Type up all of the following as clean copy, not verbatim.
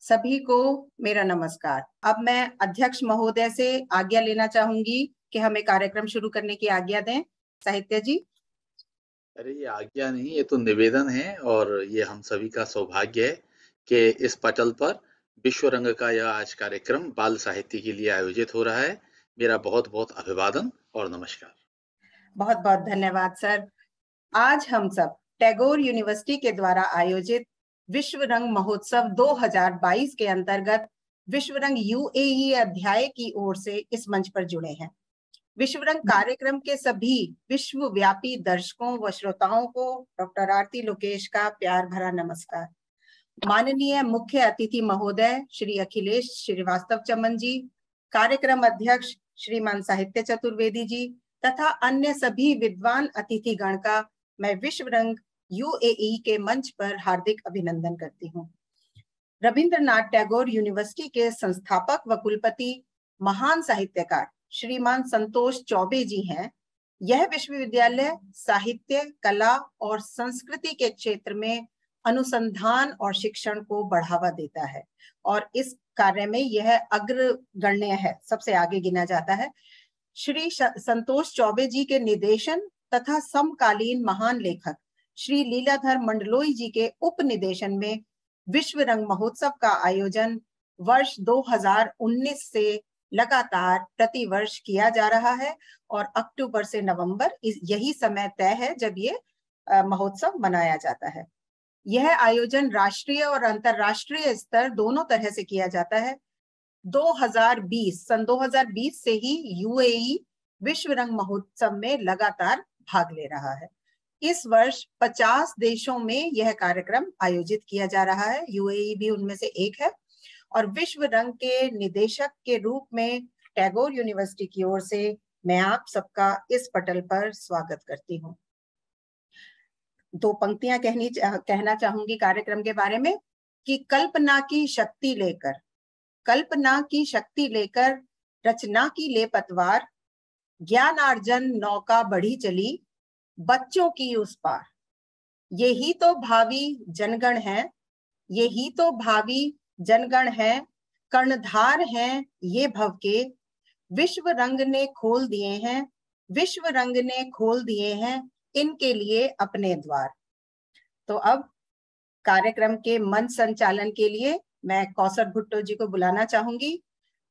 सभी को मेरा नमस्कार। अब मैं अध्यक्ष महोदय से आज्ञा लेना चाहूंगी कि हमें कार्यक्रम शुरू करने की आज्ञा दें। साहित्य जी। अरे ये आज्ञा नहीं, ये तो निवेदन है और ये हम सभी का सौभाग्य है कि इस पटल पर विश्व रंग का यह आज कार्यक्रम बाल साहित्य के लिए आयोजित हो रहा है। मेरा बहुत बहुत अभिवादन और नमस्कार। बहुत बहुत धन्यवाद सर। आज हम सब टैगोर यूनिवर्सिटी के द्वारा आयोजित विश्व रंग महोत्सव 2022 के अंतर्गत विश्व रंग यूएई अध्याय की ओर से इस मंच पर जुड़े हैं। विश्व रंग कार्यक्रम के सभी विश्वव्यापी दर्शकों व श्रोताओं को डॉक्टर आरती लोकेश का प्यार भरा नमस्कार। माननीय मुख्य अतिथि महोदय श्री अखिलेश श्रीवास्तव चमन जी, कार्यक्रम अध्यक्ष श्रीमान साहित्य चतुर्वेदी जी तथा अन्य सभी विद्वान अतिथि गण का मैं विश्व रंग यूएई के मंच पर हार्दिक अभिनंदन करती हूँ। रविंद्रनाथ टैगोर यूनिवर्सिटी के संस्थापक व कुलपति महान साहित्यकार श्रीमान संतोष चौबे जी हैं। यह विश्वविद्यालय साहित्य, कला और संस्कृति के क्षेत्र में अनुसंधान और शिक्षण को बढ़ावा देता है और इस कार्य में यह अग्रगण्य है, सबसे आगे गिना जाता है। श्री संतोष चौबे जी के निर्देशन तथा समकालीन महान लेखक श्री लीलाधर मंडलोई जी के उपनिदेशन में विश्व रंग महोत्सव का आयोजन वर्ष 2019 से लगातार प्रति वर्ष किया जा रहा है और अक्टूबर से नवंबर यही समय तय है जब ये महोत्सव मनाया जाता है। यह आयोजन राष्ट्रीय और अंतरराष्ट्रीय स्तर दोनों तरह से किया जाता है। 2020 से ही यूएई विश्व रंग महोत्सव में लगातार भाग ले रहा है। इस वर्ष 50 देशों में यह कार्यक्रम आयोजित किया जा रहा है, यूएई भी उनमें से एक है। और विश्व रंग के निदेशक के रूप में टैगोर यूनिवर्सिटी की ओर से मैं आप सबका इस पटल पर स्वागत करती हूँ। दो पंक्तियां कहना चाहूंगी कार्यक्रम के बारे में कि कल्पना की शक्ति लेकर रचना की ले पतवार, ज्ञानार्जन नौका बढ़ी चली बच्चों की उस पार। यही तो भावी जनगण है, कर्णधार हैं ये भव के, विश्व रंग ने खोल दिए हैं इनके लिए अपने द्वार। तो अब कार्यक्रम के मंच संचालन के लिए मैं कौसर भुट्टो जी को बुलाना चाहूंगी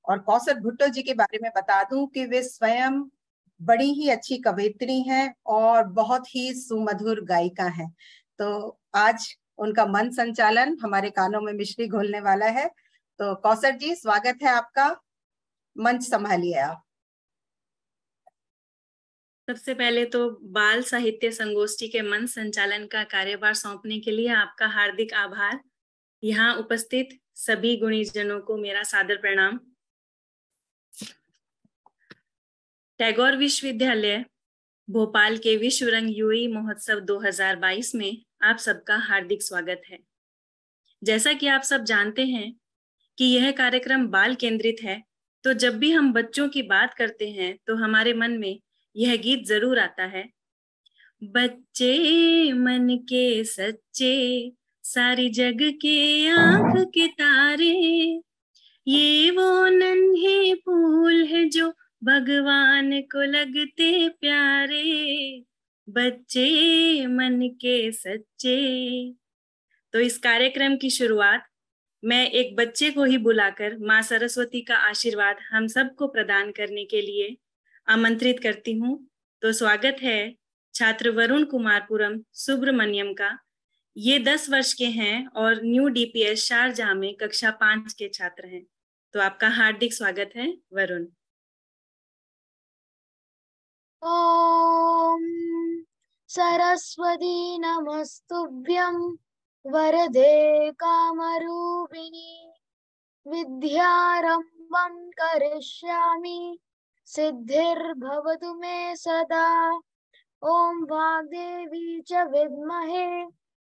और कौसर भुट्टो जी के बारे में बता दूं कि वे स्वयं बड़ी ही अच्छी कवयित्री हैं और बहुत ही सुमधुर गायिका हैं। तो आज उनका मंच संचालन हमारे कानों में मिश्री घोलने वाला है। तो कौसर जी, स्वागत है आपका, मंच संभालिए आप। सबसे पहले तो बाल साहित्य संगोष्ठी के मंच संचालन का कार्यभार सौंपने के लिए आपका हार्दिक आभार। यहाँ उपस्थित सभी गुणीजनों को मेरा सादर प्रणाम। टैगोर विश्वविद्यालय भोपाल के विश्व रंग यूएई महोत्सव 2022 में आप सबका हार्दिक स्वागत है। जैसा कि आप सब जानते हैं कि यह कार्यक्रम बाल केंद्रित है, तो जब भी हम बच्चों की बात करते हैं तो हमारे मन में यह गीत जरूर आता है। बच्चे मन के सच्चे, सारी जग के आंख के तारे, ये वो नन्हे फूल है जो भगवान को लगते प्यारे, बच्चे मन के सच्चे। तो इस कार्यक्रम की शुरुआत मैं एक बच्चे को ही बुलाकर माँ सरस्वती का आशीर्वाद हम सबको प्रदान करने के लिए आमंत्रित करती हूँ। तो स्वागत है छात्र वरुण कुमारपुरम सुब्रमण्यम का। ये 10 वर्ष के हैं और न्यू डीपीएस शारजाह में कक्षा 5 के छात्र हैं। तो आपका हार्दिक स्वागत है वरुण। ओम सरस्वती नमस्तुभ्यं वरदे कामरूपिणी, विद्यारंभं करिष्यामि सिद्धिर्भवतु मे सदा। ओम वाग्देवी च विद्महे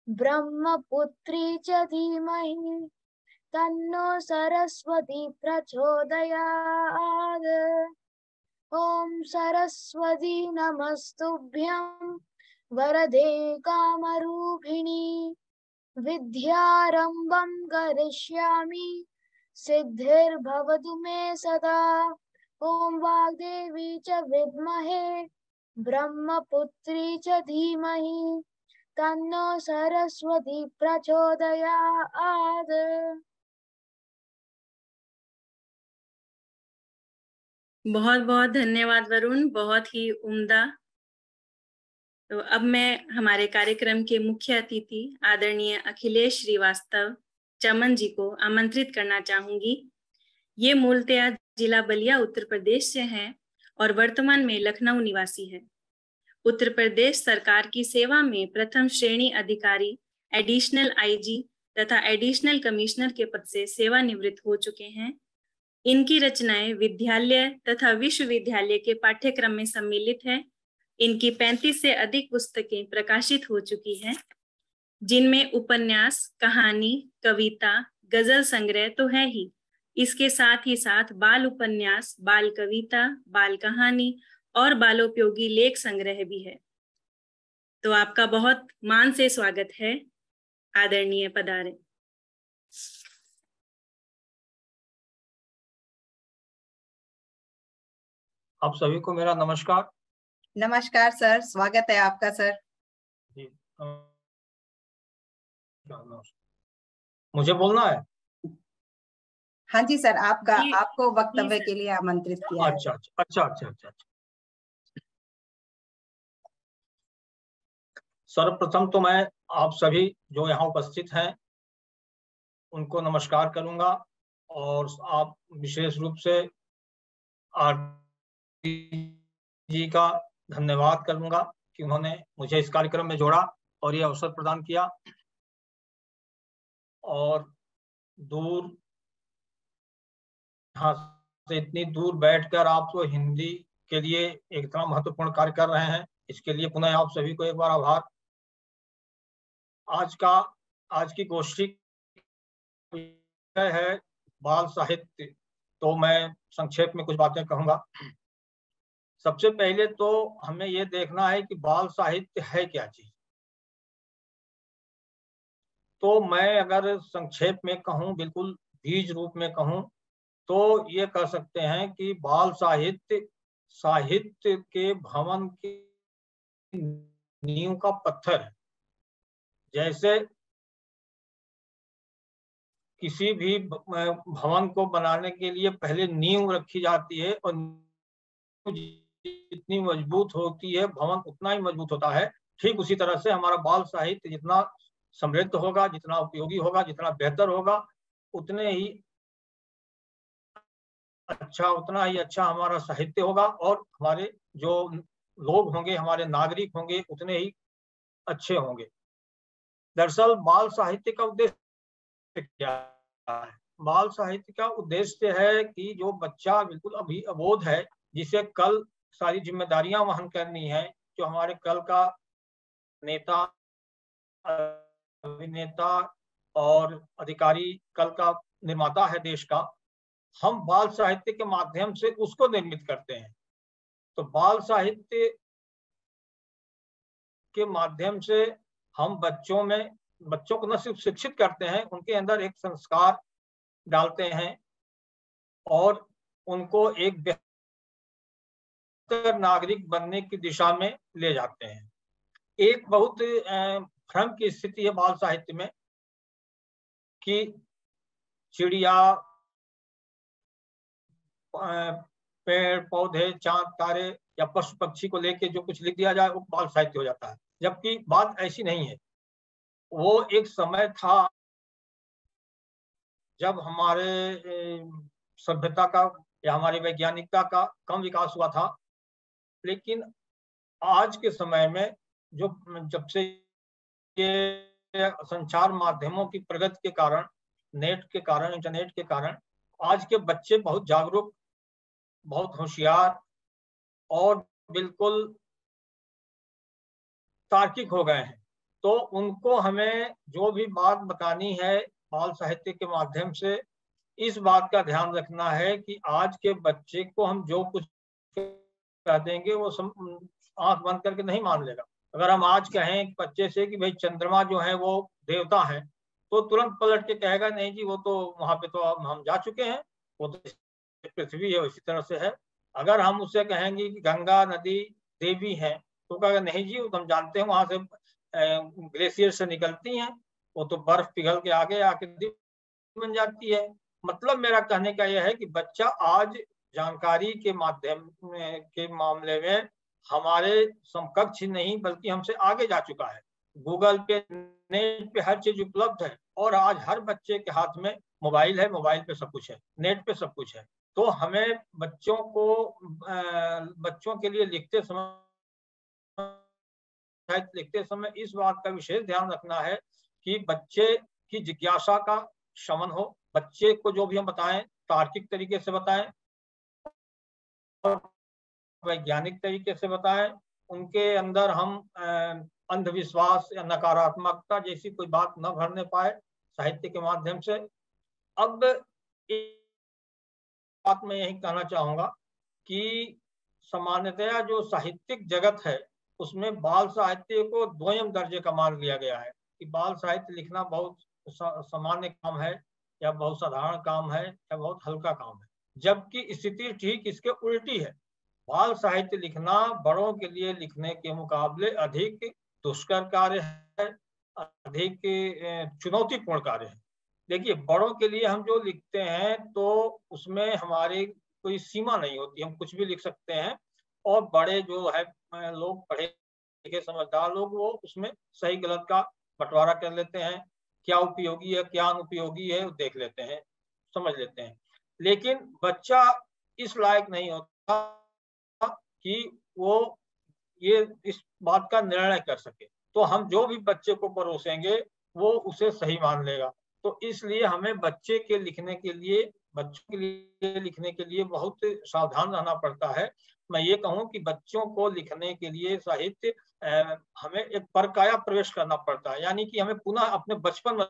ब्रह्मपुत्री च धीमहि तन्नो सरस्वती प्रचोदयात्। ओम सरस्वती नमस्तुभ्यं वरदे कामरूपिणी, विद्यारम्भं करिष्यामि सिद्धिर्भवतु मे सदा। ॐ वाग्देवी च विद्महे ब्रह्मपुत्री च धीमहि तन्नो सरस्वती प्रचोदयात्। बहुत बहुत धन्यवाद वरुण, बहुत ही उम्दा। तो अब मैं हमारे कार्यक्रम के मुख्य अतिथि आदरणीय अखिलेश श्रीवास्तव चमन जी को आमंत्रित करना चाहूंगी। ये मूलतया जिला बलिया उत्तर प्रदेश से हैं और वर्तमान में लखनऊ निवासी है। उत्तर प्रदेश सरकार की सेवा में प्रथम श्रेणी अधिकारी, एडिशनल आईजी तथा एडिशनल कमिश्नर के पद से सेवानिवृत्त हो चुके हैं। इनकी रचनाएं विद्यालय तथा विश्वविद्यालय के पाठ्यक्रम में सम्मिलित है। इनकी 35 से अधिक पुस्तकें प्रकाशित हो चुकी हैं, जिनमें उपन्यास, कहानी, कविता, गजल संग्रह तो है ही, इसके साथ ही साथ बाल उपन्यास, बाल कविता, बाल कहानी और बालोपयोगी लेख संग्रह भी है। तो आपका बहुत मान से स्वागत है, आदरणीय पधारे। आप सभी को मेरा नमस्कार। नमस्कार सर, स्वागत है आपका सर। जी, मुझे बोलना है? हाँ जी सर, आपको वक्तव्य के लिए आमंत्रित किया है। अच्छा। सर्वप्रथम तो मैं आप सभी जो यहाँ उपस्थित हैं उनको नमस्कार करूंगा और आप विशेष रूप से आरती जी का धन्यवाद करूंगा कि उन्होंने मुझे इस कार्यक्रम में जोड़ा और ये अवसर प्रदान किया। और यहाँ से इतनी दूर बैठकर आप तो हिंदी के लिए एक इतना महत्वपूर्ण कार्य कर रहे हैं, इसके लिए पुनः आप सभी को एक बार आभार। आज की गोष्ठी है बाल साहित्य, तो मैं संक्षेप में कुछ बातें कहूंगा। सबसे पहले तो हमें ये देखना है कि बाल साहित्य है क्या चीज। तो मैं अगर संक्षेप में कहूं, बिल्कुल बीज रूप में कहूं, तो ये कह सकते हैं कि बाल साहित्य के भवन की नींव का पत्थर है। जैसे किसी भी भवन को बनाने के लिए पहले नींव रखी जाती है और जितनी मजबूत होती है भवन उतना ही मजबूत होता है। ठीक उसी तरह से हमारा बाल साहित्य जितना समृद्ध होगा, जितना उपयोगी होगा, जितना बेहतर होगा, उतना ही अच्छा हमारा साहित्य होगा और हमारे जो लोग होंगे, हमारे नागरिक होंगे, उतने ही अच्छे होंगे। दरअसल बाल साहित्य का उद्देश्य क्या है? बाल साहित्य का उद्देश्य है कि जो बच्चा बिल्कुल अभी अबोध है, जिसे कल सारी जिम्मेदारियां वहन करनी है, जो हमारे कल का नेता, अभिनेता और अधिकारी, कल का निर्माता है देश का, हम बाल साहित्य के माध्यम से उसको निर्मित करते हैं। तो बाल साहित्य के माध्यम से हम बच्चों को न सिर्फ शिक्षित करते हैं, उनके अंदर एक संस्कार डालते हैं और उनको एक बेहतर नागरिक बनने की दिशा में ले जाते हैं। एक बहुत भ्रम की स्थिति है बाल साहित्य में कि चिड़िया, पेड़ पौधे, चांद तारे या पशु पक्षी को लेके जो कुछ लिख दिया जाए वो बाल साहित्य हो जाता है, जबकि बात ऐसी नहीं है। वो एक समय था जब हमारे सभ्यता का या हमारी वैज्ञानिकता का कम विकास हुआ था, लेकिन आज के समय में जब से ये संचार माध्यमों की प्रगति के कारण, नेट के कारण, इंटरनेट के कारण, आज के बच्चे बहुत जागरूक, बहुत होशियार और बिल्कुल तार्किक हो गए हैं। तो उनको हमें जो भी बात बतानी है बाल साहित्य के माध्यम से, इस बात का ध्यान रखना है कि आज के बच्चे को हम जो कुछ कह देंगे वो आंख बंद करके नहीं मान लेगा। अगर हम आज कहें बच्चे से कि भाई चंद्रमा जो है वो देवता है, तो तुरंत पलट के कहेगा नहीं जी वो तो वहां पे तो हम जा चुके हैं, वो तो पृथ्वी है, इसी तरह से है। अगर हम उससे कहेंगे कि गंगा नदी देवी है, तो कहेगा नहीं जी वो तो हम जानते हैं, वहां से ग्लेशियर से निकलती हैं, वो तो बर्फ पिघल के आगे आके बन जाती है। मतलब मेरा कहने का यह है कि बच्चा आज जानकारी के माध्यम के मामले में हमारे समकक्ष नहीं बल्कि हमसे आगे जा चुका है। गूगल पे, नेट पे हर चीज उपलब्ध है, और आज हर बच्चे के हाथ में मोबाइल है, मोबाइल पे सब कुछ है, नेट पे सब कुछ है। तो हमें बच्चों के लिए लिखते समय इस बात का विशेष ध्यान रखना है कि बच्चे की जिज्ञासा का शमन हो। बच्चे को जो भी हम बताएं तार्किक तरीके से बताएं और वैज्ञानिक तरीके से बताएं। उनके अंदर हम अंधविश्वास या नकारात्मकता जैसी कोई बात न भरने पाए साहित्य के माध्यम से। अब एक बात मैं यही कहना चाहूंगा कि सामान्यतया जो साहित्यिक जगत है उसमें बाल साहित्य को द्वयम दर्जे का मान लिया गया है कि बाल साहित्य लिखना बहुत सामान्य काम है, या बहुत साधारण काम है, या बहुत हल्का काम है, जबकि स्थिति ठीक इसके उल्टी है। बाल साहित्य लिखना बड़ों के लिए लिखने के मुकाबले अधिक दुष्कर कार्य है, अधिक चुनौतीपूर्ण कार्य है। देखिए, बड़ों के लिए हम जो लिखते हैं तो उसमें हमारी कोई सीमा नहीं होती, हम कुछ भी लिख सकते हैं, और बड़े जो है लोग, पढ़े लिखे समझदार लोग, वो उसमें सही गलत का बंटवारा कर लेते हैं, क्या उपयोगी है क्या अनुपयोगी है वो देख लेते हैं, समझ लेते हैं। लेकिन बच्चा इस लायक नहीं होता कि वो ये इस बात का निर्णय कर सके। तो हम जो भी बच्चे को परोसेंगे वो उसे सही मान लेगा। तो इसलिए हमें बच्चे के लिखने के लिए, बच्चों के लिए लिखने के लिए बहुत सावधान रहना पड़ता है। मैं ये कहूँ कि बच्चों को लिखने के लिए साहित्य हमें एक परकाया प्रवेश करना पड़ता है, यानी कि हमें पुनः अपने बचपन में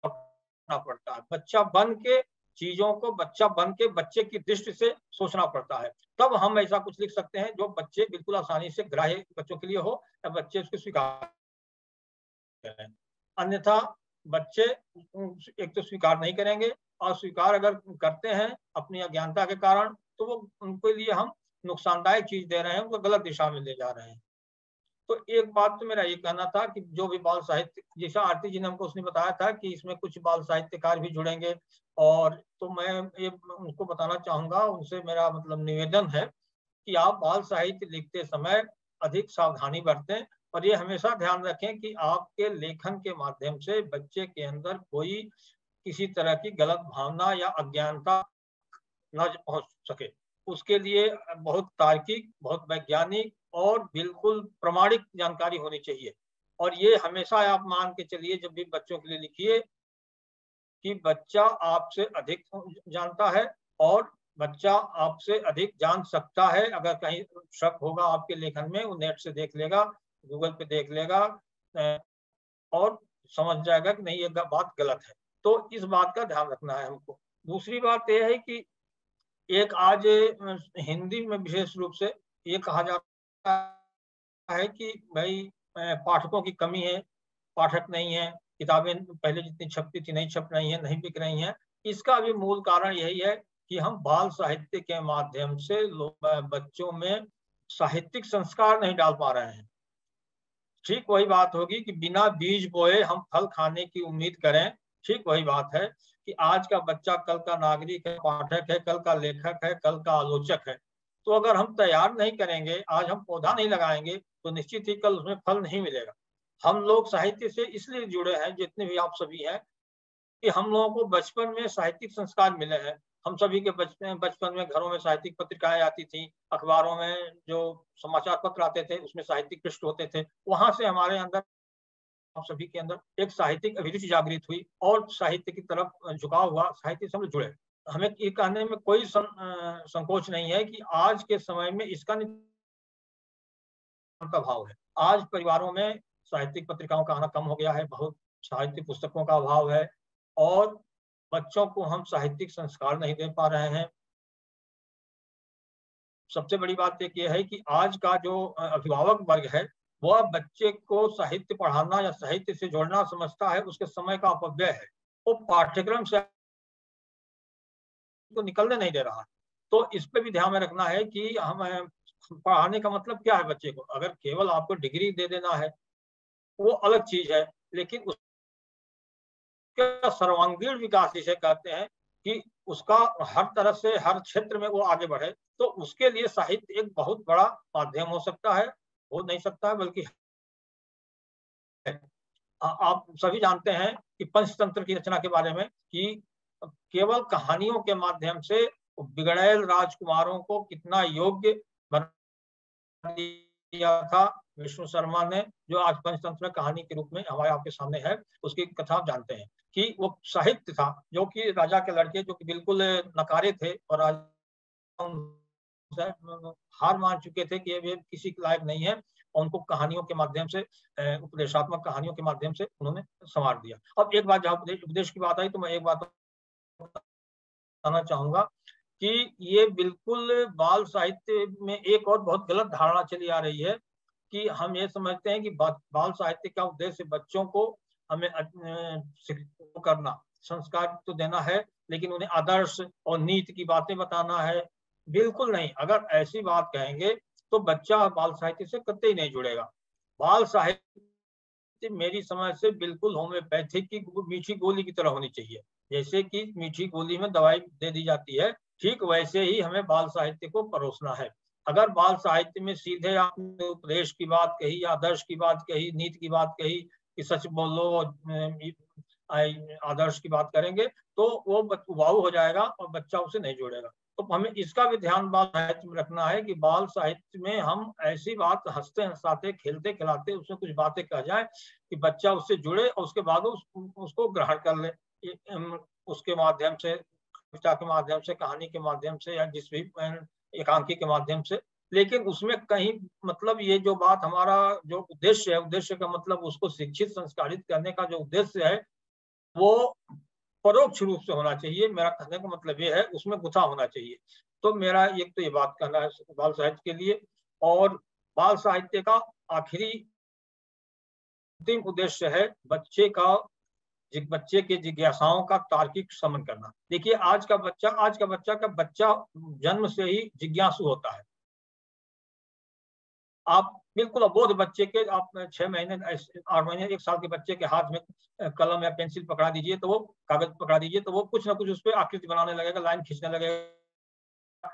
पड़ता है। बच्चा बन के चीजों को बच्चा बन के बच्चे की दृष्टि से सोचना पड़ता है, तब हम ऐसा कुछ लिख सकते हैं जो बच्चे बिल्कुल आसानी से ग्राह्य बच्चों के लिए हो, या बच्चे उसको स्वीकार करें। अन्यथा बच्चे एक तो स्वीकार नहीं करेंगे, और स्वीकार अगर करते हैं अपनी अज्ञानता के कारण, तो वो उनके लिए हम नुकसानदायक चीज दे रहे हैं, उनको गलत दिशा में ले जा रहे हैं। तो एक बात तो मेरा ये कहना था कि जो भी बाल साहित्य, जैसा आरती जी ने हमको उसने बताया था कि इसमें कुछ बाल साहित्यकार भी जुड़ेंगे, और तो मैं ये उनको बताना चाहूंगा, उनसे मेरा मतलब निवेदन है कि आप बाल साहित्य लिखते समय अधिक सावधानी बरतें, और ये हमेशा ध्यान रखें कि आपके लेखन के माध्यम से बच्चे के अंदर कोई किसी तरह की गलत भावना या अज्ञानता न पहुंच सके। उसके लिए बहुत तार्किक, बहुत वैज्ञानिक और बिल्कुल प्रमाणिक जानकारी होनी चाहिए। और ये हमेशा आप मान के चलिए जब भी बच्चों के लिए लिखिए कि बच्चा आपसे अधिक जानता है, और बच्चा आपसे अधिक जान सकता है। अगर कहीं शक होगा आपके लेखन में, वो नेट से देख लेगा, गूगल पे देख लेगा, और समझ जाएगा कि नहीं ये बात गलत है। तो इस बात का ध्यान रखना है हमको। दूसरी बात यह है कि एक आज हिंदी में विशेष रूप से ये कहा जाता है कि भाई पाठकों की कमी है, पाठक नहीं है, किताबें पहले जितनी छपती थी नहीं छप रही हैं, नहीं बिक रही हैं। इसका भी मूल कारण यही है कि हम बाल साहित्य के माध्यम से बच्चों में साहित्यिक संस्कार नहीं डाल पा रहे हैं। ठीक वही बात होगी कि बिना बीज बोए हम फल खाने की उम्मीद करें। ठीक वही बात है कि आज का बच्चा कल का नागरिक है, पाठक है, कल का लेखक है, कल का आलोचक है। तो अगर हम तैयार नहीं करेंगे, आज हम पौधा नहीं लगाएंगे, तो निश्चित ही कल उसमें फल नहीं मिलेगा। हम लोग साहित्य से इसलिए जुड़े हैं, जितने भी आप सभी हैं, कि हम लोगों को बचपन में साहित्यिक संस्कार मिले हैं। हम सभी के बचपन में घरों में साहित्यिक पत्रिकाएं आती थी, अखबारों में जो समाचार पत्र आते थे उसमें साहित्यिक पृष्ठ होते थे। वहां से हमारे अंदर, आप सभी के अंदर एक साहित्यिक अभिरुचि जागृत हुई, और साहित्य की तरफ झुकाव हुआ, साहित्य से हम जुड़े। हमें ये कहने में कोई संकोच नहीं है कि आज के समय में इसका अभाव है। आज परिवारों में साहित्यिक पत्रिकाओं का आना कम हो गया है, बहुत साहित्यिक पुस्तकों का अभाव है, और बच्चों को हम साहित्यिक संस्कार नहीं दे पा रहे हैं। सबसे बड़ी बात एक ये है कि आज का जो अभिभावक वर्ग है वह बच्चे को साहित्य पढ़ाना या साहित्य से जोड़ना समझता है उसके समय का अपव्यय है, वो पाठ्यक्रम से तो निकलने नहीं दे रहा। तो इस पे भी ध्यान में रखना है कि हम पढ़ाने का मतलब क्या है बच्चे को। अगर केवल आपको डिग्री दे देना है वो अलग चीज है, लेकिन उसका सर्वांगीण विकास जिसे कहते हैं कि उसका हर तरह से हर क्षेत्र में वो आगे बढ़े, तो उसके लिए साहित्य एक बहुत बड़ा माध्यम हो सकता है, हो नहीं सकता है बल्कि आप सभी जानते हैं कि पंचतंत्र की रचना के बारे में कि केवल कहानियों के माध्यम से बिगड़ैल राजकुमारों को कितना योग्य बना दिया था विष्णु शर्मा ने, जो आज पंचतंत्र में कहानी के रूप में हमारे आपके सामने है। उसकी कथा आप जानते हैं कि वो साहित्य था, जो कि राजा के लड़के जो कि बिल्कुल नकारे थे और हार मान चुके थे कि ये किसी के लायक नहीं है, और उनको कहानियों के माध्यम से, उपदेशात्मक कहानियों के माध्यम से उन्होंने संवार दिया। अब एक बात, जहाँ उपदेश की बात आई तो मैं एक बात बताना चाहूंगा कि ये बिल्कुल बाल साहित्य में एक और बहुत गलत धारणा चली आ रही है कि हम ये समझते हैं कि बाल साहित्य का उद्देश्य बच्चों को हमें करना, संस्कार तो देना है, लेकिन उन्हें आदर्श और नीति की बातें बताना है। बिल्कुल नहीं। अगर ऐसी बात कहेंगे तो बच्चा बाल साहित्य से कतई नहीं जुड़ेगा। बाल साहित्य मेरी समझ से बिल्कुल होम्योपैथिक की मीठी गोली की तरह होनी चाहिए। जैसे कि मीठी गोली में दवाई दे दी जाती है, ठीक वैसे ही हमें बाल साहित्य को परोसना है। अगर बाल साहित्य में सीधे आपने उपदेश की बात कही, आदर्श की बात कही, नीति की बात कही कि सच बोलो, आदर्श की बात करेंगे तो वो उबाऊ हो जाएगा और बच्चा उसे नहीं जोड़ेगा। तो हमें इसका भी ध्यान बाल साहित्य में रखना है कि बाल साहित्य में हम ऐसी बात हंसते हंसाते खेलते खिलाते उसमें कुछ बातें कह जाए कि बच्चा उससे जुड़े और उसके बाद उसको ग्रहण कर ले, उसके माध्यम से, कविता के माध्यम से, कहानी के माध्यम से, या जिस भी एकांकी के माध्यम से। लेकिन उसमें कहीं मतलब ये जो बात हमारा जो उद्देश्य है, उद्देश्य का मतलब उसको शिक्षित संस्कारित करने का जो उद्देश्य है वो परोक्ष रूप से होना चाहिए। मेरा कहने का मतलब ये है उसमें गुथा होना चाहिए। तो मेरा एक तो ये बात कहना है बाल साहित्य के लिए। और बाल साहित्य का आखिरी अंतिम उद्देश्य है बच्चे के जिज्ञासाओं का तार्किक शमन करना। देखिए आज का बच्चा जन्म से ही जिज्ञासु होता है। आप बिल्कुल अबोध बच्चे के आप 6 महीने 8 महीने 1 साल के बच्चे के हाथ में कलम या पेंसिल पकड़ा दीजिए, तो वो कागज पकड़ा दीजिए तो वो कुछ ना कुछ उस पर आकृति बनाने लगेगा, लाइन खींचने लगेगा,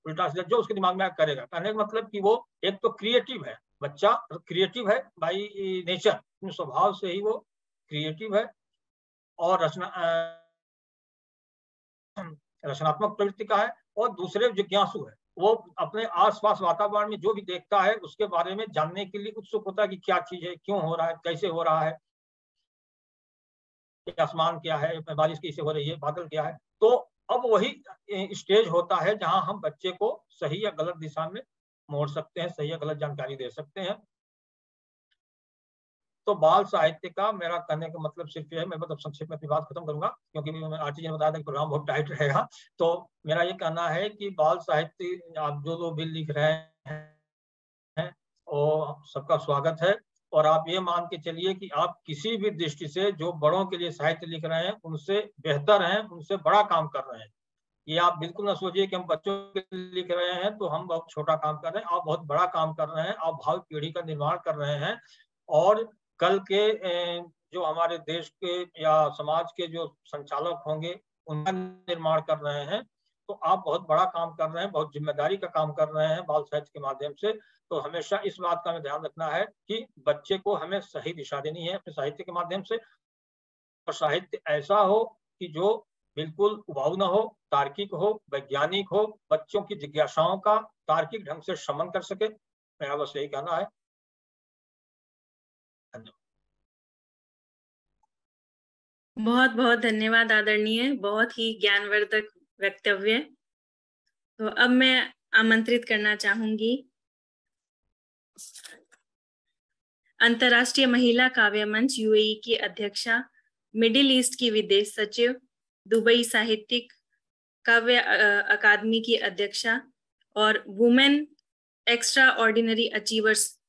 उल्टा सीधा जो उसके दिमाग में करेगा। कहने का मतलब कि वो एक तो क्रिएटिव है, बच्चा क्रिएटिव है बाई नेचर, स्वभाव से ही वो क्रिएटिव है और रचनात्मक प्रवृत्ति का है। और दूसरे जिज्ञासु है, वो अपने आसपास वातावरण में जो भी देखता है उसके बारे में जानने के लिए उत्सुक होता है कि क्या चीज है, क्यों हो रहा है, कैसे हो रहा है, आसमान क्या है, बारिश कैसे हो रही है, बादल क्या है। तो अब वही स्टेज होता है जहां हम बच्चे को सही या गलत दिशा में मोड़ सकते हैं, सही या गलत जानकारी दे सकते हैं। तो बाल साहित्य का मेरा कहने का मतलब सिर्फ है, मैं मतलब संक्षेप में अपनी बात खत्म करूंगा क्योंकि आरती जी ने बताया था कि प्रोग्राम बहुत टाइट रहेगा। तो मेरा ये कहना है कि बाल साहित्य आप जो लोग भी लिख रहे हैं और सबका स्वागत है। और आप ये मान के चलिए कि आप किसी भी दृष्टि से जो बड़ों के लिए साहित्य लिख रहे हैं उनसे बेहतर हैं, उनसे बड़ा काम कर रहे हैं। ये आप बिल्कुल ना सोचिए कि हम बच्चों के लिए लिख रहे हैं तो हम बहुत छोटा काम कर रहे हैं। आप बहुत बड़ा काम कर रहे हैं, आप भावी पीढ़ी का निर्माण कर रहे हैं और कल के जो हमारे देश के या समाज के जो संचालक होंगे उनका निर्माण कर रहे हैं। तो आप बहुत बड़ा काम कर रहे हैं, बहुत जिम्मेदारी का काम कर रहे हैं बाल साहित्य के माध्यम से। तो हमेशा इस बात का हमें ध्यान रखना है कि बच्चे को हमें सही दिशा देनी है अपने साहित्य के माध्यम से, और साहित्य ऐसा हो कि जो बिल्कुल उबाऊ ना हो, तार्किक हो, वैज्ञानिक हो, बच्चों की जिज्ञासाओं का तार्किक ढंग से शमन कर सके। मेरा बस यही कहना है। बहुत बहुत धन्यवाद आदरणीय, बहुत ही ज्ञानवर्धक वक्तव्य। तो अब मैं आमंत्रित करना चाहूंगी अंतर्राष्ट्रीय महिला काव्य मंच यूएई की अध्यक्षा, मिडिल ईस्ट की विदेश सचिव, दुबई साहित्यिक काव्य अकादमी की अध्यक्षा और women extra ordinary achievers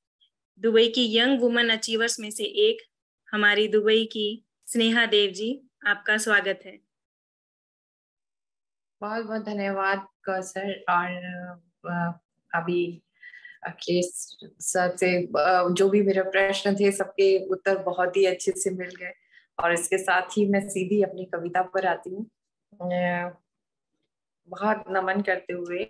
Dubai की यंग वुमन अचीवर्स में से एक हमारी दुबई की स्नेहा देव जी, आपका स्वागत है। बहुत बहुत धन्यवाद सर। और अभी अखिलेश सर से जो भी मेरे प्रश्न थे सबके उत्तर बहुत ही अच्छे से मिल गए, और इसके साथ ही मैं सीधी अपनी कविता पर आती हूँ। बहुत नमन करते हुए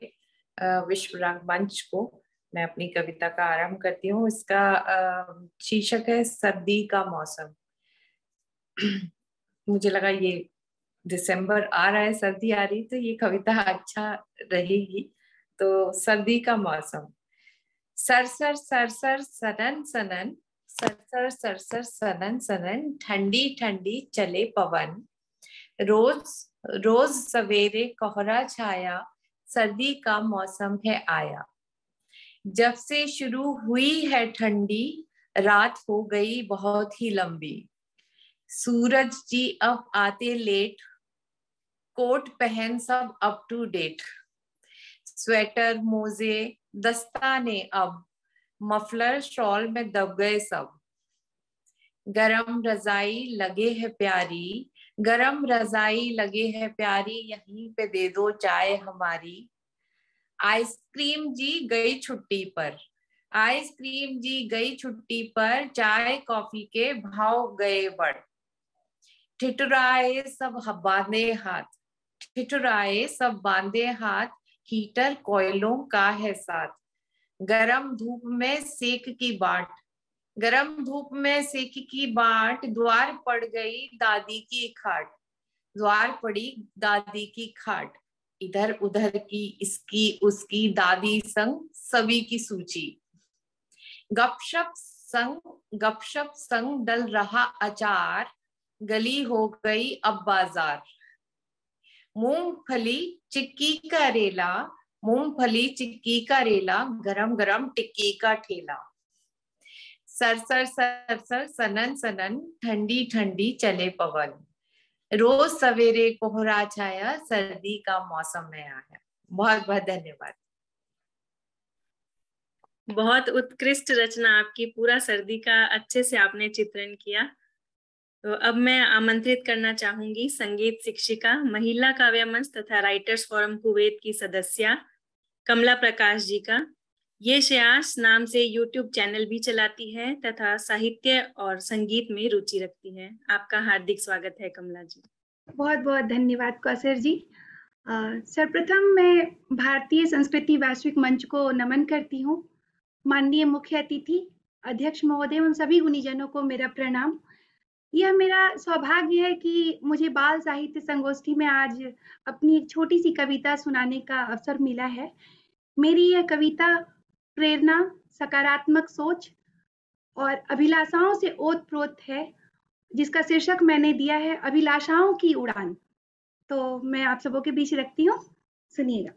विश्व रंगमंच को मैं अपनी कविता का आरंभ करती हूँ। इसका शीर्षक है सर्दी का मौसम। मुझे लगा ये दिसंबर आ रहा है, सर्दी आ रही, तो ये कविता अच्छा रहेगी। तो सर्दी का मौसम। सरसर सरसर सनन सनन, सरसर सरसर सनन सनन, ठंडी ठंडी चले पवन, रोज रोज सवेरे कोहरा छाया, सर्दी का मौसम है आया। जब से शुरू हुई है ठंडी, रात हो गई बहुत ही लंबी, सूरज जी अब आते लेट, कोट पहन सब अप टू डेट, स्वेटर मोजे दस्ताने अब, मफलर शॉल में दब गए सब, गरम रजाई लगे है प्यारी, गरम रजाई लगे है प्यारी, यहीं पे दे दो चाय हमारी। आइसक्रीम जी गई छुट्टी पर, आइसक्रीम जी गई छुट्टी पर, चाय कॉफी के भाव गए बढ़, ठिठुराए सब बांधे हाथ, ठिठुराए सब बांधे हाथ, हीटर कोयलों का है साथ, गरम धूप में सेक की बाट, गरम धूप में सेक की बाट, द्वार पड़ गई दादी की खाट, द्वार पड़ी दादी की खाट, इधर उधर की इसकी उसकी दादी संग सभी की सूची, गपशप संग डल रहा अचार, गली हो गई अब बाजार, मूंगफली चिक्की का रेला, मूंगफली चिक्की का रेला, गरम गरम टिक्की का ठेला, सरसर सरसर सनन सनन, ठंडी ठंडी चले पवन, रोज सवेरे कोहरा छाया, सर्दी का मौसम में आया। बहुत बहुत धन्यवाद। बहुत उत्कृष्ट रचना आपकी, पूरा सर्दी का अच्छे से आपने चित्रण किया। तो अब मैं आमंत्रित करना चाहूंगी संगीत शिक्षिका, महिला काव्य मंच तथा राइटर्स फोरम कुवैत की सदस्य कमला प्रकाश जी का। ये श्यास नाम से यूट्यूब चैनल भी चलाती है तथा साहित्य और संगीत में रुचि रखती है। आपका हार्दिक स्वागत है कमला जी। बहुत बहुत धन्यवाद कौसर जी। सर्वप्रथम मैं भारतीय संस्कृति वैश्विक मंच को नमन करती हूँ। माननीय मुख्य अतिथि, अध्यक्ष महोदय एवं सभी गुणीजनों को मेरा प्रणाम। यह मेरा सौभाग्य है कि मुझे बाल साहित्य संगोष्ठी में आज अपनी एक छोटी सी कविता सुनाने का अवसर मिला है। मेरी यह कविता प्रेरणा, सकारात्मक सोच और अभिलाषाओं से ओतप्रोत है, जिसका शीर्षक मैंने दिया है अभिलाषाओं की उड़ान। तो मैं आप सबों के बीच रखती हूँ, सुनिएगा।